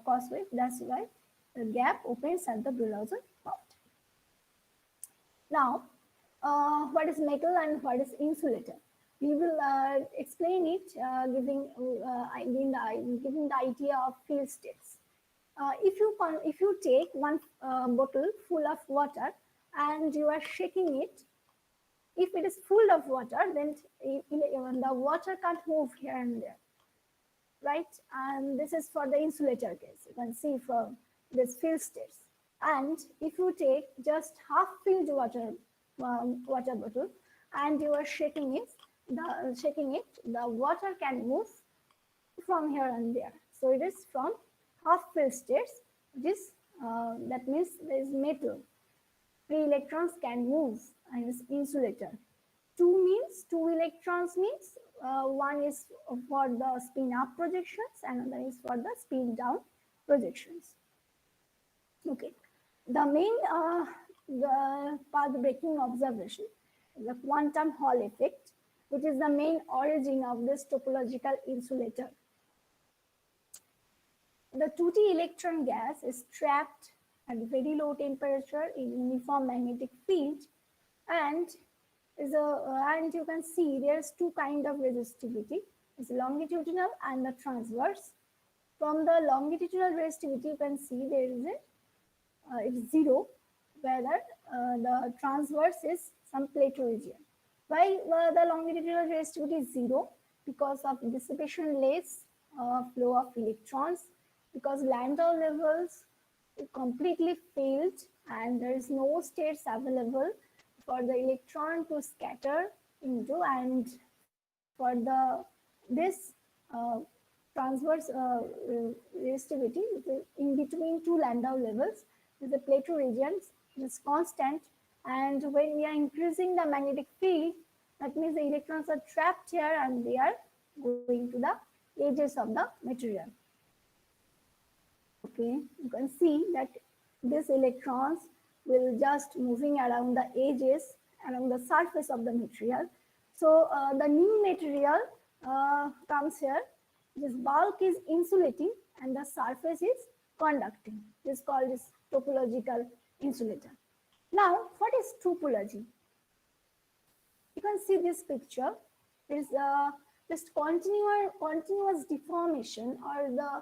cos wave. That's why the gap opens at the Wilson boundary. Now, what is metal and what is insulator? We will explain it giving the idea of field states. If you take one bottle full of water and you are shaking it, if it is full of water, then the water can't move here and there. right? And this is for the insulator case. You can see from this filled states. And if you take just half filled water bottle and you are shaking it, the water can move from here and there. So it is from half filled states. This that means there is metal. Free electrons can move and is insulator. Two electrons means one is for the spin up projections and another is for the spin down projections. Okay, the main the path breaking observation is the quantum Hall effect, which is the main origin of this topological insulator. The 2D electron gas is trapped at very low temperature in uniform magnetic field, and and you can see there's two kind of resistivity. It's longitudinal and the transverse. From the longitudinal resistivity, you can see there is a it's zero, whether the transverse is some Plato region. Why the longitudinal resistivity is zero? Because of dissipation less flow of electrons, because Landau levels completely failed and there is no states available for the electron to scatter into, and for the this transverse resistivity in between two Landau levels is the Plato regions is constant, and when we are increasing the magnetic field, that means the electrons are trapped here and they are going to the edges of the material. Okay, you can see that these electrons will just moving around the edges, along the surface of the material. So the new material comes here. This bulk is insulating and the surface is conducting. This is called this topological insulator. Now, what is topology? You can see this picture. There is just continuous deformation or the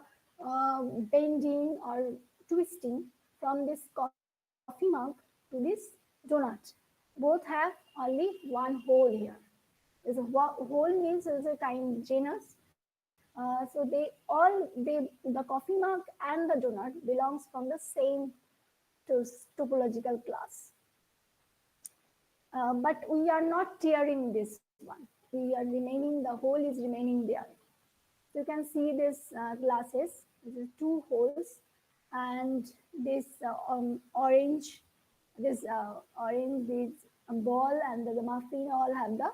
bending or twisting from this coffee mug to this donut. Both have only one hole here. There's a hole means there's a kind genus. So the coffee mug and the donut belongs from the same topological class. But we are not tearing this one. We are remaining, the hole is remaining there. So you can see this glasses, this is two holes, and this orange, this ball and the muffin all have the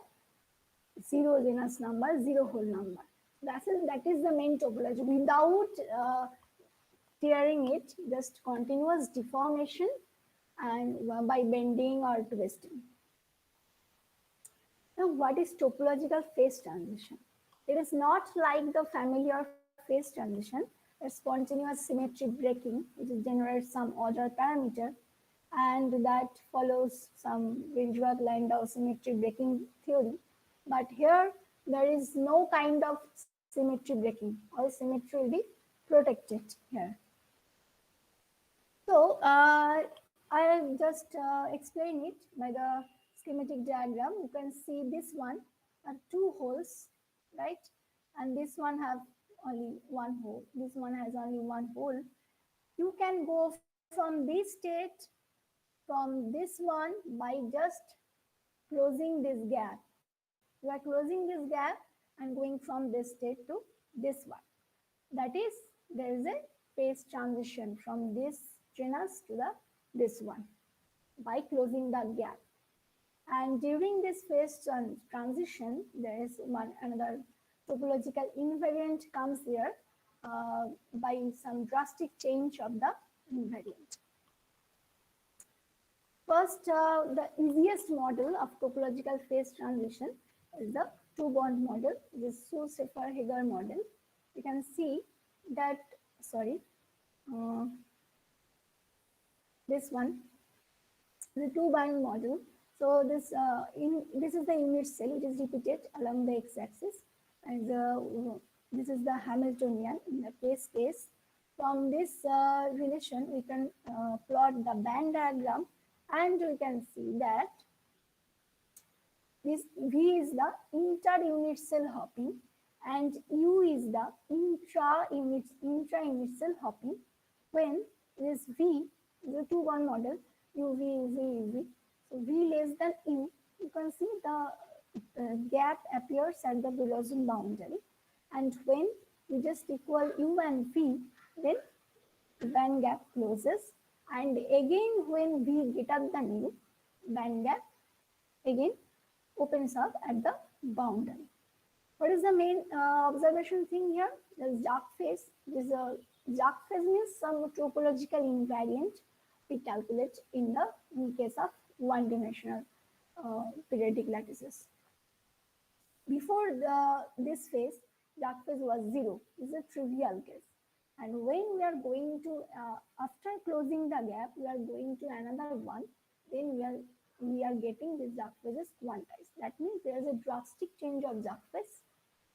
zero genus number, zero hole number. That is the main topology. Without tearing it, just continuous deformation and by bending or twisting. Now, what is topological phase transition? It is not like the familiar phase transition, a spontaneous symmetry breaking, which generates some order parameter, and that follows some Rydberg-Landau symmetry breaking theory. But here, there is no kind of symmetry breaking. All symmetry will be protected here. So, I'll just explain it by the schematic diagram. You can see this one are two holes, right? And this one have only one hole. This one has only one hole. You can go from this state, from this one, by just closing this gap. You are closing this gap and going from this state to this one. That is, there is a phase transition from this genus to this one by closing the gap. And during this phase transition, there is another topological invariant comes here by some drastic change of the invariant. First, the easiest model of topological phase transition is the two-bond model, this Sue-Sheffer-Heger model. You can see that, this one, the two-bond model. So this this is the unit cell, it is repeated along the x-axis, and this is the Hamiltonian in the case case. From this relation, we can plot the band diagram, and we can see that this V is the inter-unit cell hopping, and U is the intra-initial hopping. When this V is a two-bond model, UV, UV, UV. So V less than U, you can see the gap appears at the Brillouin boundary. And when we just equal U and V, then band gap closes. And again, when V greater than U, band gap again opens up at the boundary. What is the main observation thing here? The dark phase. This dark phase means some topological invariant we calculate in case of one-dimensional periodic lattices. Before this phase, dark phase was 0. This is a trivial case. And when we are going to, after closing the gap, we are going to another one, then we are getting this dark phases quantized. That means there is a drastic change of dark phase.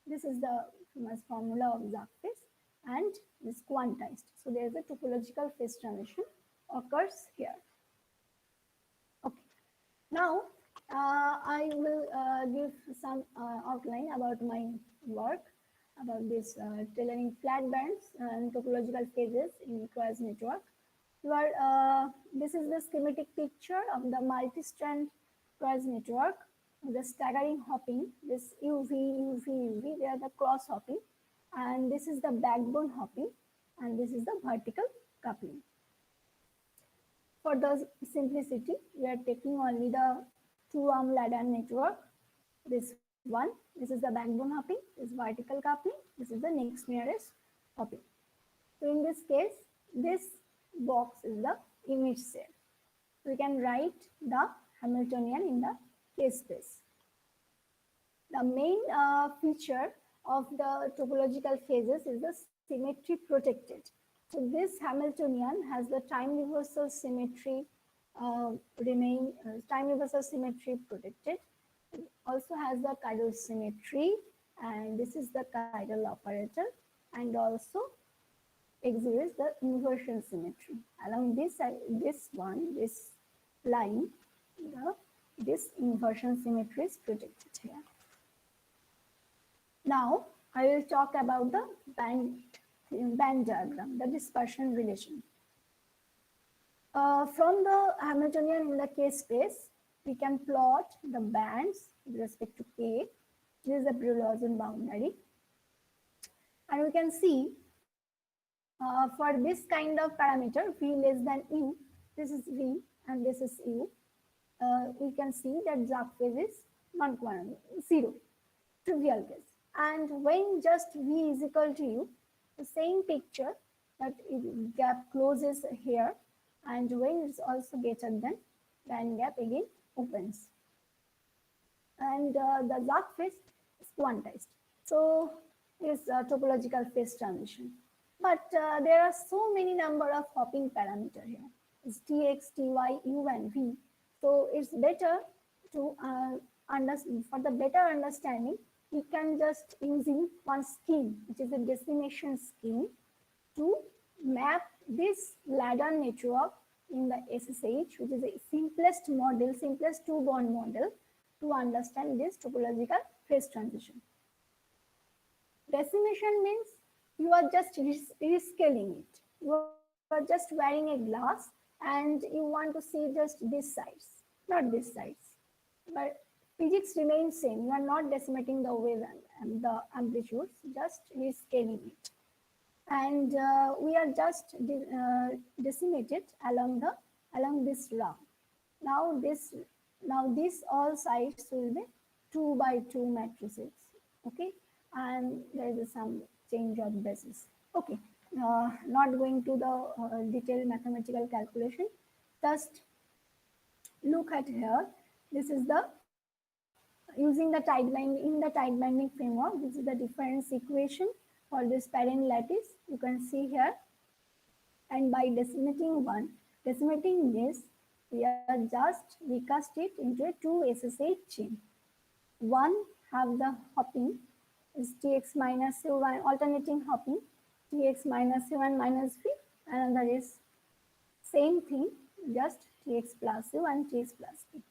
This is the famous formula of dark phase, and this quantized. So there is a topological phase transition occurs here. Okay. Now I will give some outline about my work about this tailoring flat bands and topological phases in Cross network. This is the schematic picture of the multi-strand Cross network. The staggering hopping, this UV, UV, UV, they are the cross hopping, and this is the backbone hopping, and this is the vertical coupling. For the simplicity, we are taking only the two-arm ladder network. This one, this is the backbone hopping, this vertical coupling, this is the next nearest hopping. So in this case, this box is the image set. We can write the Hamiltonian in the case space. The main feature of the topological phases is the symmetry protected. So this Hamiltonian has the time reversal symmetry time reversal symmetry protected. It also has the chiral symmetry, and this is the chiral operator, and also exhibits the inversion symmetry. Along this line, this inversion symmetry is protected here. Now I will talk about the band diagram, the dispersion relation. From the Hamiltonian in the K space, we can plot the bands with respect to K. This is the Brillouin boundary. And we can see for this kind of parameter, V less than U, this is V and this is U. We can see that dark phase is non-quantum, 0, trivial case. And when just V is equal to U, the same picture, that gap closes here, and when it's also greater than, band gap again opens. And the dark phase is quantized. So this topological phase transition. But there are so many number of hopping parameter here. It's Tx, Ty, U, and V. So it's better to understand. For the better understanding, we can just using one scheme, which is a decimation scheme, to map this ladder network in the SSH, which is the simplest model, simplest two-bond model, to understand this topological phase transition. Decimation means you are just rescaling it. You are just wearing a glass and you want to see just this size, not this size. But physics remains same. You are not decimating the wave and the amplitudes, just rescaling it. And we are just decimated along this round. Now this all sides will be 2 by 2 matrices. Okay, and there is some change of basis. Okay, not going to the detailed mathematical calculation. Just look at here. This is the using the tide binding framework. This is the difference equation for this parent lattice. You can see here, and by decimating this, we are just recast it into a 2 SSH chain. One have the hopping is Tx minus U1, alternating hopping, Tx minus U1 minus V, another is same thing, just Tx plus U and Tx plus V.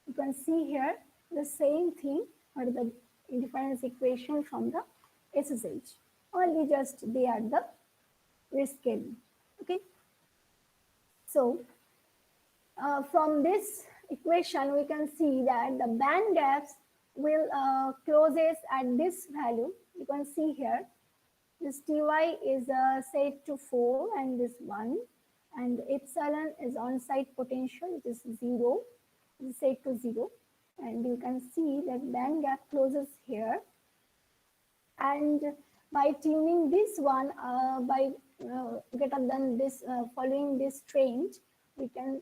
You can see here the same thing, or the difference equation from the SSH. Only just they are the rescaling. Okay. So from this equation, we can see that the band gaps will closes at this value. You can see here, this Ty is set to 4 and this 1, and epsilon is on-site potential, it is 0, it is set to 0, and you can see that band gap closes here. And by tuning this one by greater than this, following this trend, we can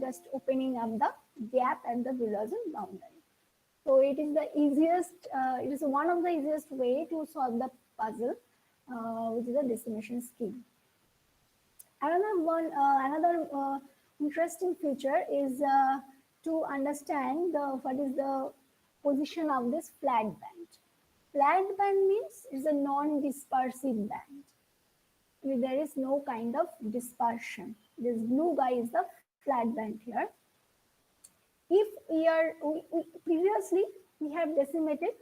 just opening up the gap at the Wilson boundary. So it is the easiest, it is one of the easiest way to solve the puzzle, which is a destination scheme. Another interesting feature is to understand what is the position of this flat band. Flat band means it's a non-dispersive band. There is no kind of dispersion. This blue guy is the flat band here. If previously we have decimated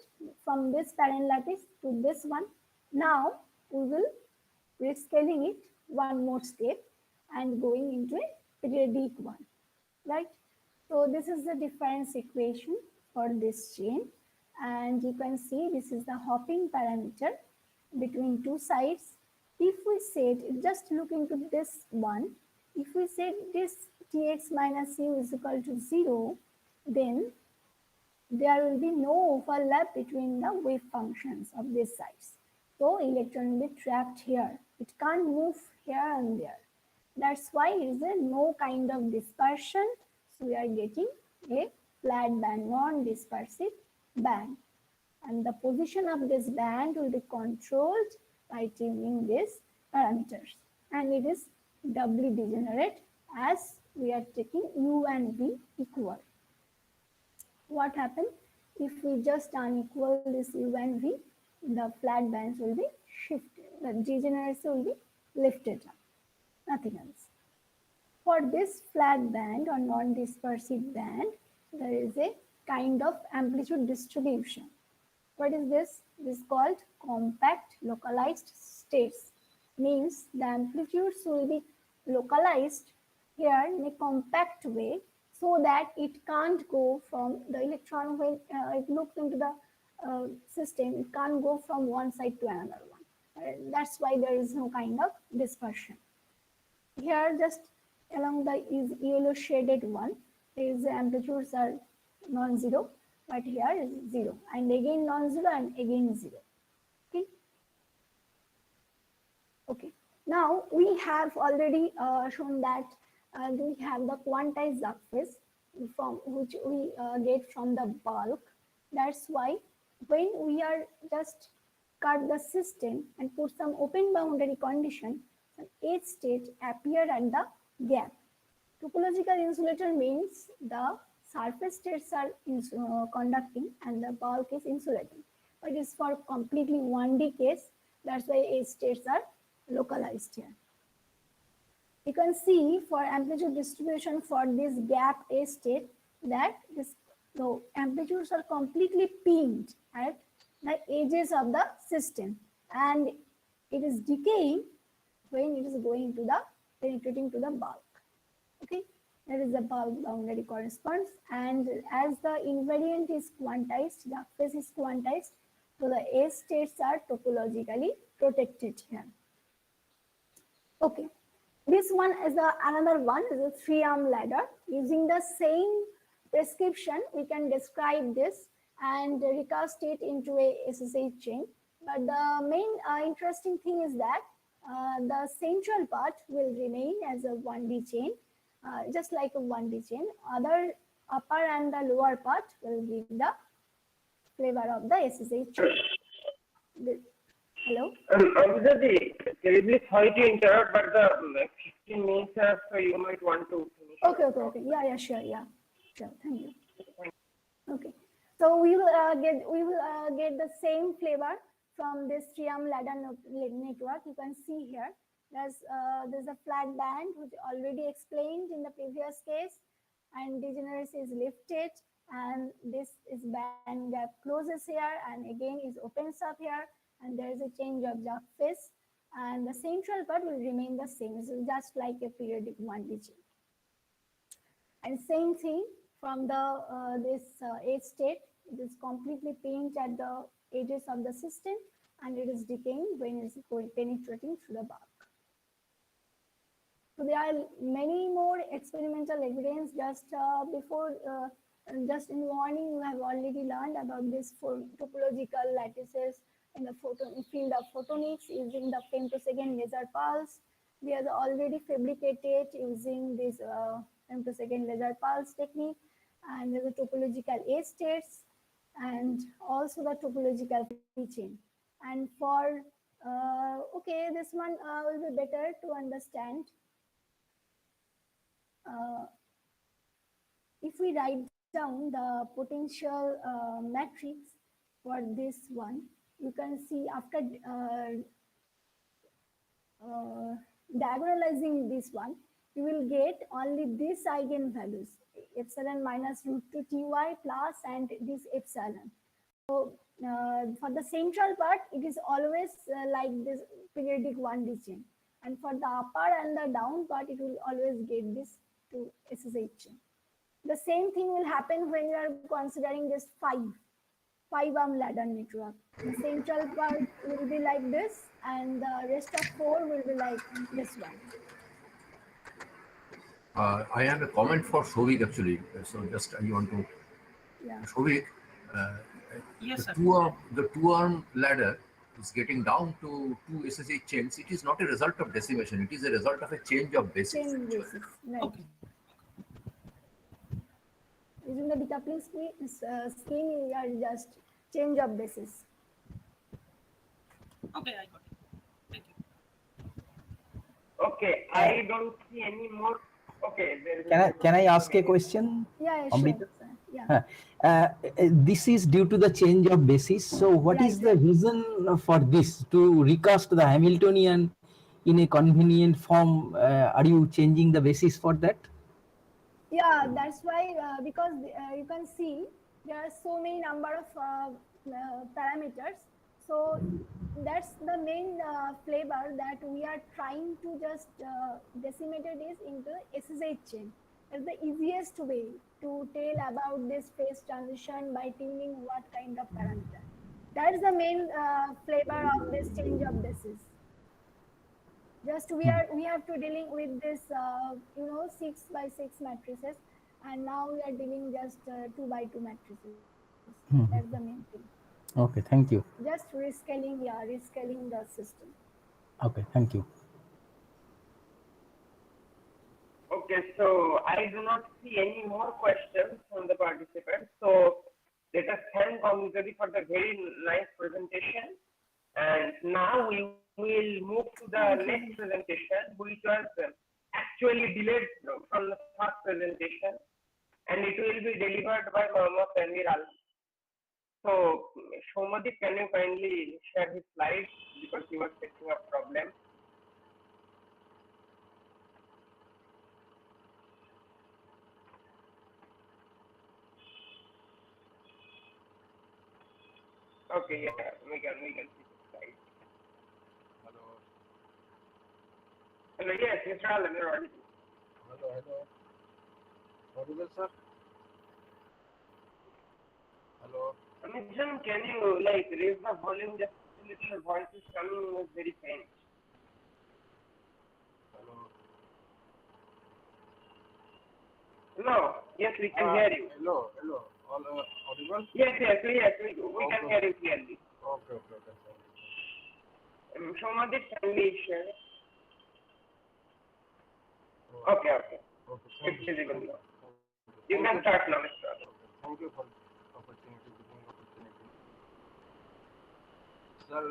from this parent lattice to this one, now we will rescaling it one more step and going into a periodic one, right? So this is the difference equation for this chain, and you can see this is the hopping parameter between two sides. If we set, just look into this one, if we set this Tx minus u is equal to 0, then there will be no overlap between the wave functions of these sides. So electron will be trapped here. It can't move here and there. That's why it is a no kind of dispersion. So we are getting a flat band, non-dispersive band. And the position of this band will be controlled by tuning these parameters. And it is doubly degenerate as we are taking U and V equal. What happens if we just unequal this U and V? The flat bands will be shifted. The degeneracy will be lifted up. Nothing else. For this flat band or non-dispersive band, there is a kind of amplitude distribution. What is this? This is called compact localized states. Means the amplitudes will be localized here in a compact way, so that it can't go from the electron when it looks into the system, it can't go from one side to another one. That's why there is no kind of dispersion. Here, just along the yellow shaded one, the amplitudes are non-zero, but here is 0, and again non-zero and again 0. Okay. Okay. Now we have already shown that we have the quantized surface from which we get from the bulk. That's why when we are just cut the system and put some open boundary condition, an edge state appear at the gap. Topological insulator means the surface states are conducting and the bulk is insulating. But it is for completely 1D case, that's why edge states are localized here. You can see for amplitude distribution for this gap A state that the amplitudes are completely pinned at the edges of the system, and it is decaying when it is going to the penetrating to the bulk. Okay, that is the bulk boundary corresponds, and as the invariant is quantized, the phase is quantized, so the A states are topologically protected here. Okay. This one is another one is a 3-arm ladder. Using the same prescription, we can describe this and recast it into a SSH chain. But the main interesting thing is that the central part will remain as a 1D chain, just like a 1D chain. Other upper and the lower part will give the flavor of the SSH chain. Hello? Amrita, terribly sorry to interrupt, but the 15 minutes are, so you might want to finish. Okay. Yeah, sure. Thank you. Okay. So we will get the same flavor from this 3-arm ladder network. You can see here there's a flat band which already explained in the previous case, and degeneracy is lifted, and this is band gap closes here and again is opens up here, and there is a change of the phase, and the central part will remain the same. It's just like a periodic one digit. And same thing from the this age state, it is completely pinched at the edges of the system, and it is decaying when it is penetrating through the bark. So there are many more experimental evidence. Just in warning, you have already learned about this for topological lattices in the field of photonics using the femtosecond laser pulse. We have already fabricated using this femtosecond laser pulse technique, and there's a topological age states, and also the topological free chain. And for okay, this one will be better to understand. If we write down the potential matrix for this one, you can see after diagonalizing this one, you will get only these eigenvalues, epsilon minus root 2 ty plus and this epsilon. So for the central part, it is always like this periodic one digit. And for the upper and the down part, it will always get this to SSH. The same thing will happen when you are considering this five-arm ladder network. The central part will be like this, and the rest of four will be like this one. I have a comment for Shovik actually. So just I want to, Shovik, Yes, sir. the two-arm ladder is getting down to two SSH chains. It is not a result of decimation. It is a result of a change of basis. Chain basis, right. Okay. Using the decoupling scheme, you are just change of basis. Okay, I got it. Thank you. Okay, I don't see any more. Okay, Can I ask a question? Yeah, Amrita? sure. Yeah. This is due to the change of basis. So what is the reason for this? To recast the Hamiltonian in a convenient form, are you changing the basis for that? Yeah, that's why, because you can see there are so many number of parameters. So that's the main flavor that we are trying to just decimate this into SSH chain. It's the easiest way to tell about this phase transition by tuning what kind of parameter. That is the main flavor of this change of basis. Just we have to dealing with this 6x6 matrices, and now we are dealing just 2x2 matrices. That's the main thing. Okay, thank you. Just rescaling the system. Okay, thank you. Okay, so I do not see any more questions from the participants. So let us thank Mukherjee for the very nice presentation. And now we will move to the next presentation, which was actually delayed from the first presentation, and it will be delivered by Tanwir. So, Shomadip, can you kindly share his slides because he was facing a problem? Okay, yeah, we can see the slide. Hello, yes, Mr. Alan, you're audible. Hello. Audible, sir? Hello. Mission, can you raise the volume just a little? Your voice is coming very faint. Hello. No, yes, we can hear you. Hello. All audible? Yes, we can hear you clearly. Okay. Shomadip, can we share? Okay. It's visible now. You can start now, Mr. Alan. Thank you for the opportunity, giving opportunity. Sir,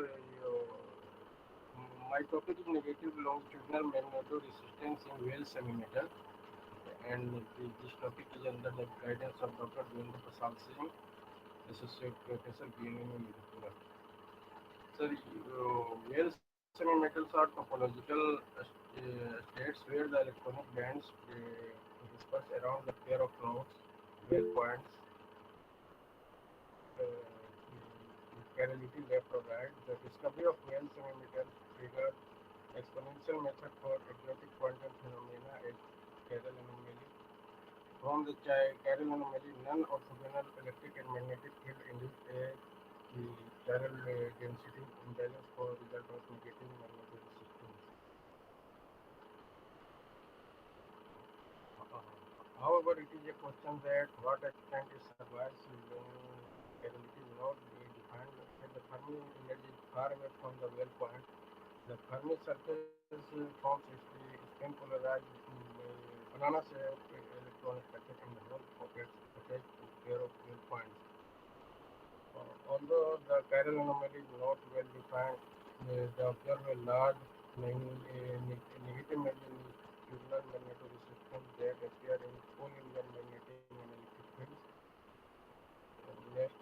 my topic is negative longitudinal magnetoresistance in Weyl semi-metal, and this topic is under the guidance of Dr. Devendra Prasad Singh, Associate Professor, PNM Mirpur. Sir, Weyl semi-metals are topological states where the electronic bands disperse around the pair of nodes, Weyl points, chirality left or right. The discovery of well semi-metal triggered exponential method for exotic quantum phenomena as chiral anomaly. From the chiral anomaly, non-orthogonal electric and magnetic field induced a chiral density imbalance for result of negative magnetoresistance. However, it is a question that what extent is survives chirality is not defined. When the Fermi energy is far away from the well point, the Fermi surface forms spin polarized banana-shaped electron structure in the whole pockets attached to pair of well points. Although the chiral anomaly is not well defined, the observe a large negative longitudinal magnetoresistance that appear in collinear magnetic and electric fields. Next,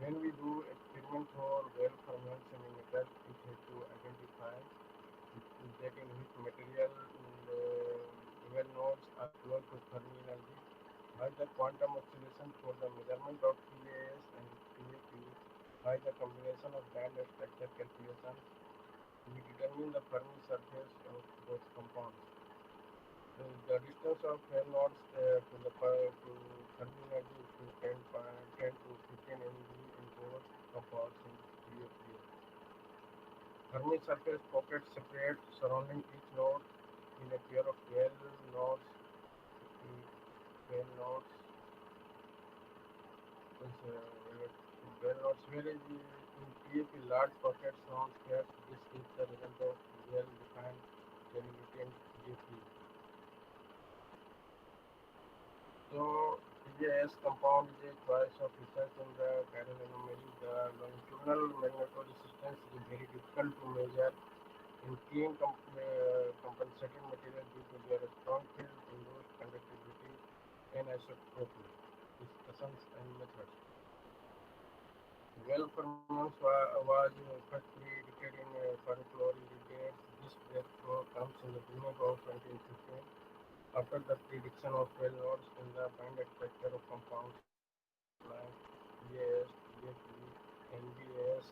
when we do experiment for well fermion semi-metal, we have to identify that in which material well nodes are close to Fermi energy, by the quantum oscillation for the measurement of PAS and PAP, by the combination of band structure calculations, we determine the Fermi surface of both compounds. The distance of well nodes to the Fermi energy is 10 to 15 MeV in both compounds in PAP. Fermi surface pockets separate surrounding each node in a pair of well nodes. Well nodes, whereas in PAP large pockets surround spheres. This is the result of well-defined chirality and PAP. So, PAS compound is a choice of research in the chiral anomaly. The longitudinal magnetoresistance is very difficult to measure in clean compensated material due to their strong field-induced conductivity and isotropy. Discussions and methods. Well fermions was first predicted in ferrochloride. This breakthrough comes in the beginning of 2015 after the prediction of well nodes in the band structure of compounds like PAS, PAP, NBS,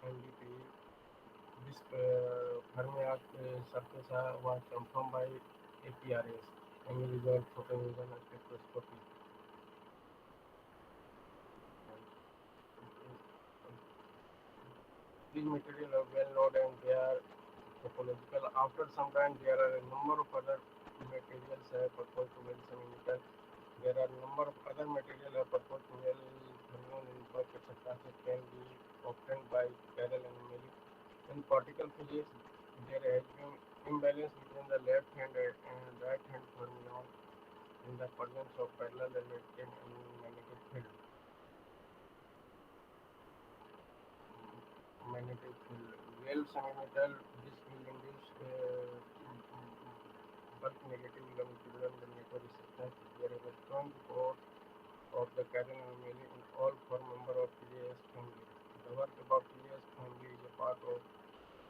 NDP. This Fermi surface was confirmed by APRS, resolved photon emission spectroscopy. These materials are well known and they are topological. After some time, there are a number of other materials proposed to well semi-metal. There are a number of other materials proposed to well fermion in bulk etc. can be obtained by chiral anomaly. In particle physics, there has been imbalance between the left hand and right hand fermion in the presence of parallel electric and magnetic field. Magnetic field. Well semi-metal, this will induce bulk negative longitudinal magnetoresistance. There is a strong report of the chiral anomaly in all four members of PAS family. The work about PAS family is a part of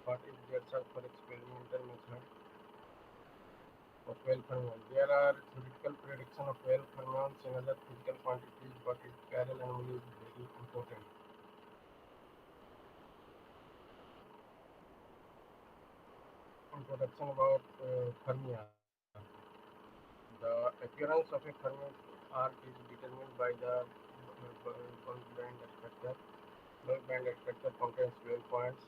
what is their search for experimental method of well fermion. There are theoretical prediction of well fermions in other physical quantities, but its chiral anomaly is very important. Introduction about fermion. The appearance of a fermion arc is determined by the bulk band structure. Bulk band structure contains well points.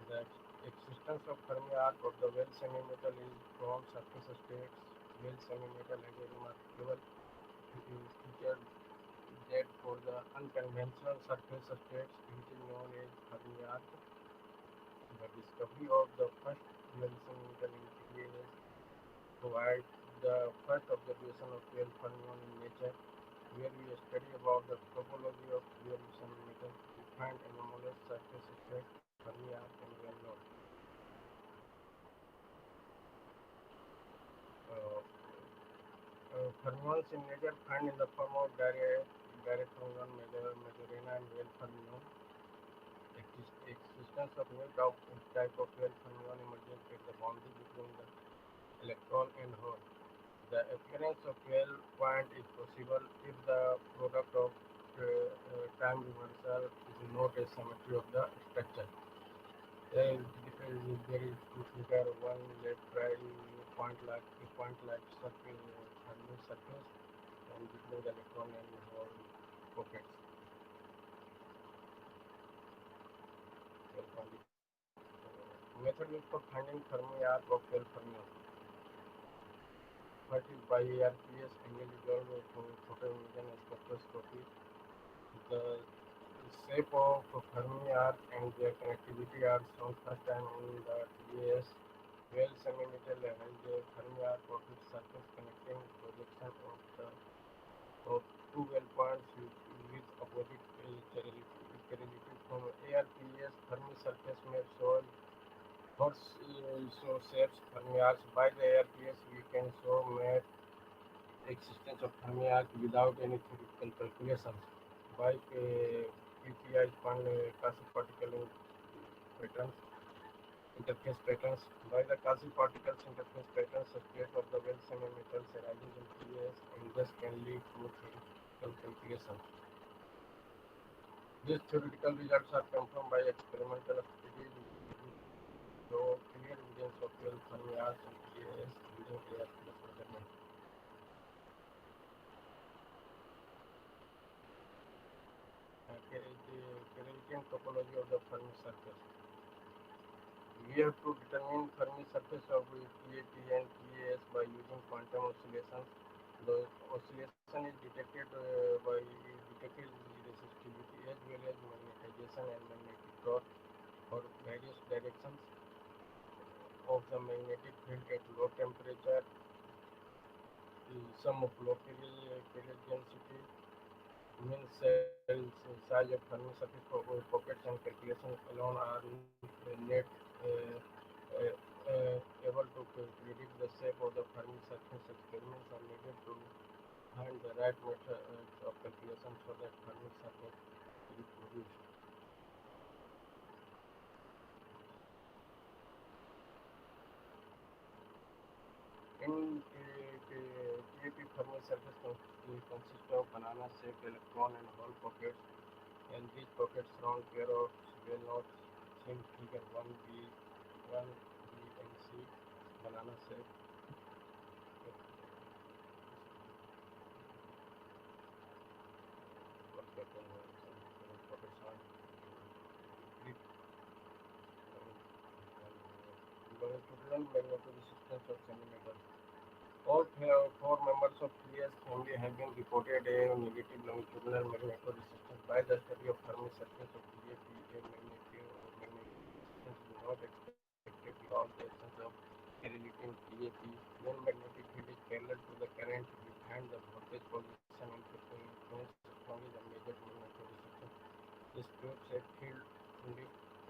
The existence of Fermi arc of the well semi-metal is from surface states. Well semi-metal has a remarkable feature that for the unconventional surface states, which is known as Fermi arc. The discovery of the first well semi-metal in PAS provides the first observation of well fermion in nature, where we study about the topology of well semi-metal. We find anomalous surface states, Fermi arc, and well known. Fermions in nature find in the form of direct fermion, Majorana, and well fermion. Existence of new type of well fermion emerges at the boundary between the electron and hole. The appearance of well point is possible if the product of time reversal is not a symmetry of the structure. There is two figure, one left right point like surface, thermal surface, and between the electron and hole pockets. Method used for finding Fermi arc of 12 fermions. First is by ARPS angle resolved photoemission spectroscopy. The shape of Fermi arc and their connectivity are shown first time in the TAS. Well semi-metal has a Fermi arc of its surface connecting projection of two well points with opposite correlative from ARPS. Fermi surface may show shapes Fermi arcs. By the ARPS we can show map existence of Fermi arc without any theoretical calculations. By PPI fund Kasi particle patterns, interface patterns. By the Kasi particles interface patterns, a state of the well semi-metals arises in TAS and thus can lead to theoretical calculations. These theoretical results are confirmed by experimental studies which show clear evidence of well Fermi arcs in TAS using ARPS measurement. Kerenian topology of the Fermi surface. We have to determine Fermi surface of PAP and PAS by using quantum oscillations. The oscillation is detected by detected resistivity as well as magnetization and magnetic torque for various directions of the magnetic field at low temperature. The sum of low period density, mean cells size of Fermi surface pockets and calculations alone are not uh, able to predict the shape of the Fermi surface. Experiments are needed to find the right method of calculation so that Fermi surface is produced. In TAP, Fermi surface consists of banana-shaped electron and hole pockets, and these pockets surround pair of well knots seen figure 1b and c. Banana shape pockets are longitudinal magnetoresistance of centimeters. All four members of TS family have been reported a negative longitudinal magnetoresistance. By the study of Fermi surface of TAP, a magnetoresistance is not expected without the absence of correlating TAP. When magnetic field is parallel to the current, we find the voltage position influence strongly the measured magnetoresistance. This proves a field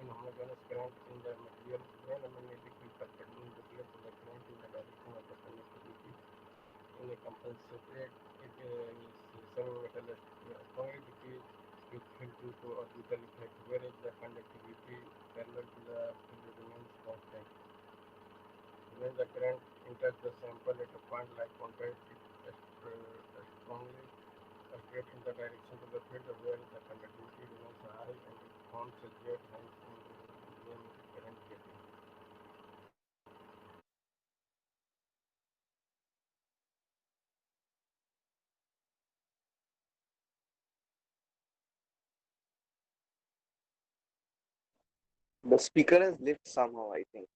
inhomogeneous current in the material. When a magnetic field perpendicular to the current in the direction of the conductivity in a compensated semi-metal strongly decrease with field due to orbital effect, whereas the conductivity parallel to the field remains constant. When the current enters the sample at a point like contact, it strongly straight in the direction to the field where the conductivity remains high and it forms a jet, hence name is current jetting. The speaker has left somehow, I think.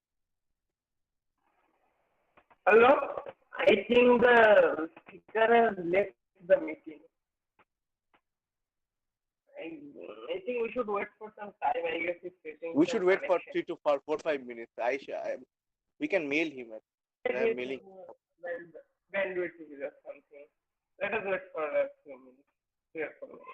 Hello? I think the speaker has left the meeting. I think we should wait for some time. I guess he's facing We some should wait for connection. 3 to 4 5 minutes. We can mail him. I'm mailing. Bandwidth is or something. Let us wait for a few minutes. 3 or 4 minutes.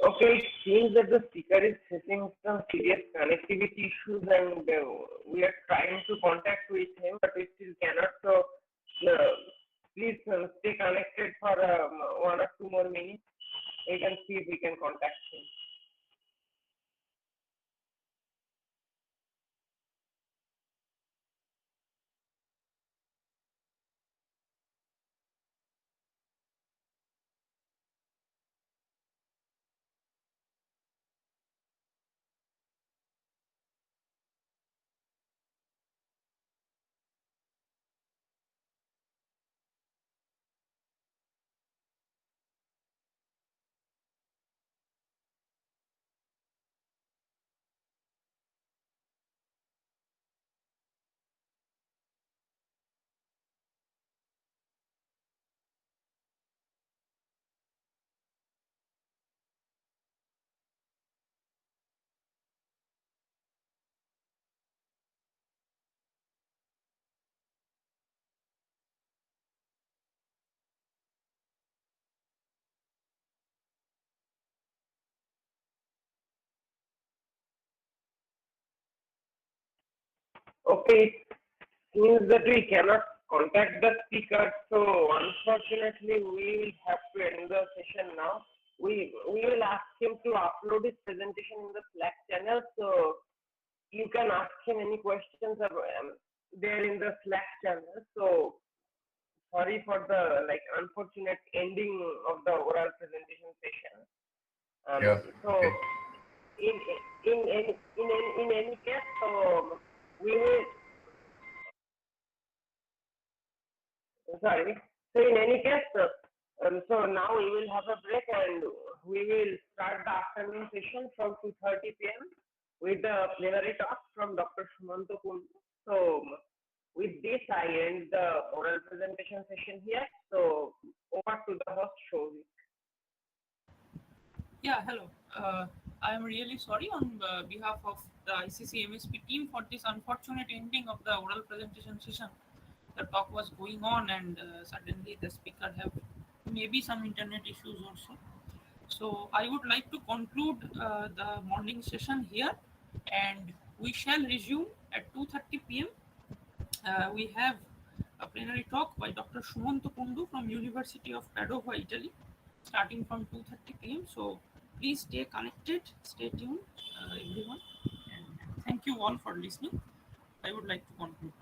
Okay, it seems that the speaker is facing some serious connectivity issues and we are trying to contact with him, but we still cannot. So please stay connected for 1 or 2 more minutes. We can see if we can contact him. Okay, seems that we cannot contact the speaker, so unfortunately we will have to end the session now. We will ask him to upload his presentation in the Slack channel, so you can ask him any questions there in the Slack channel. So sorry for the unfortunate ending of the oral presentation session. Yeah. So Okay. in any case, so we will. Sorry. So in any case, so now we will have a break and we will start the afternoon session from 2:30 p.m. with the plenary talk from Dr. Sumanta Kundu. So with this, I end the oral presentation session here. So over to the host, Shovi. Yeah, hello. I am really sorry on behalf of the ICCMSP team for this unfortunate ending of the oral presentation session. The talk was going on, and suddenly the speaker have maybe some internet issues also. So I would like to conclude the morning session here, and we shall resume at 2:30 p.m. We have a plenary talk by Dr. Sumanta Kundu from University of Padova, Italy, starting from 2:30 p.m. So please stay connected, stay tuned, everyone, and thank you all for listening. I would like to conclude.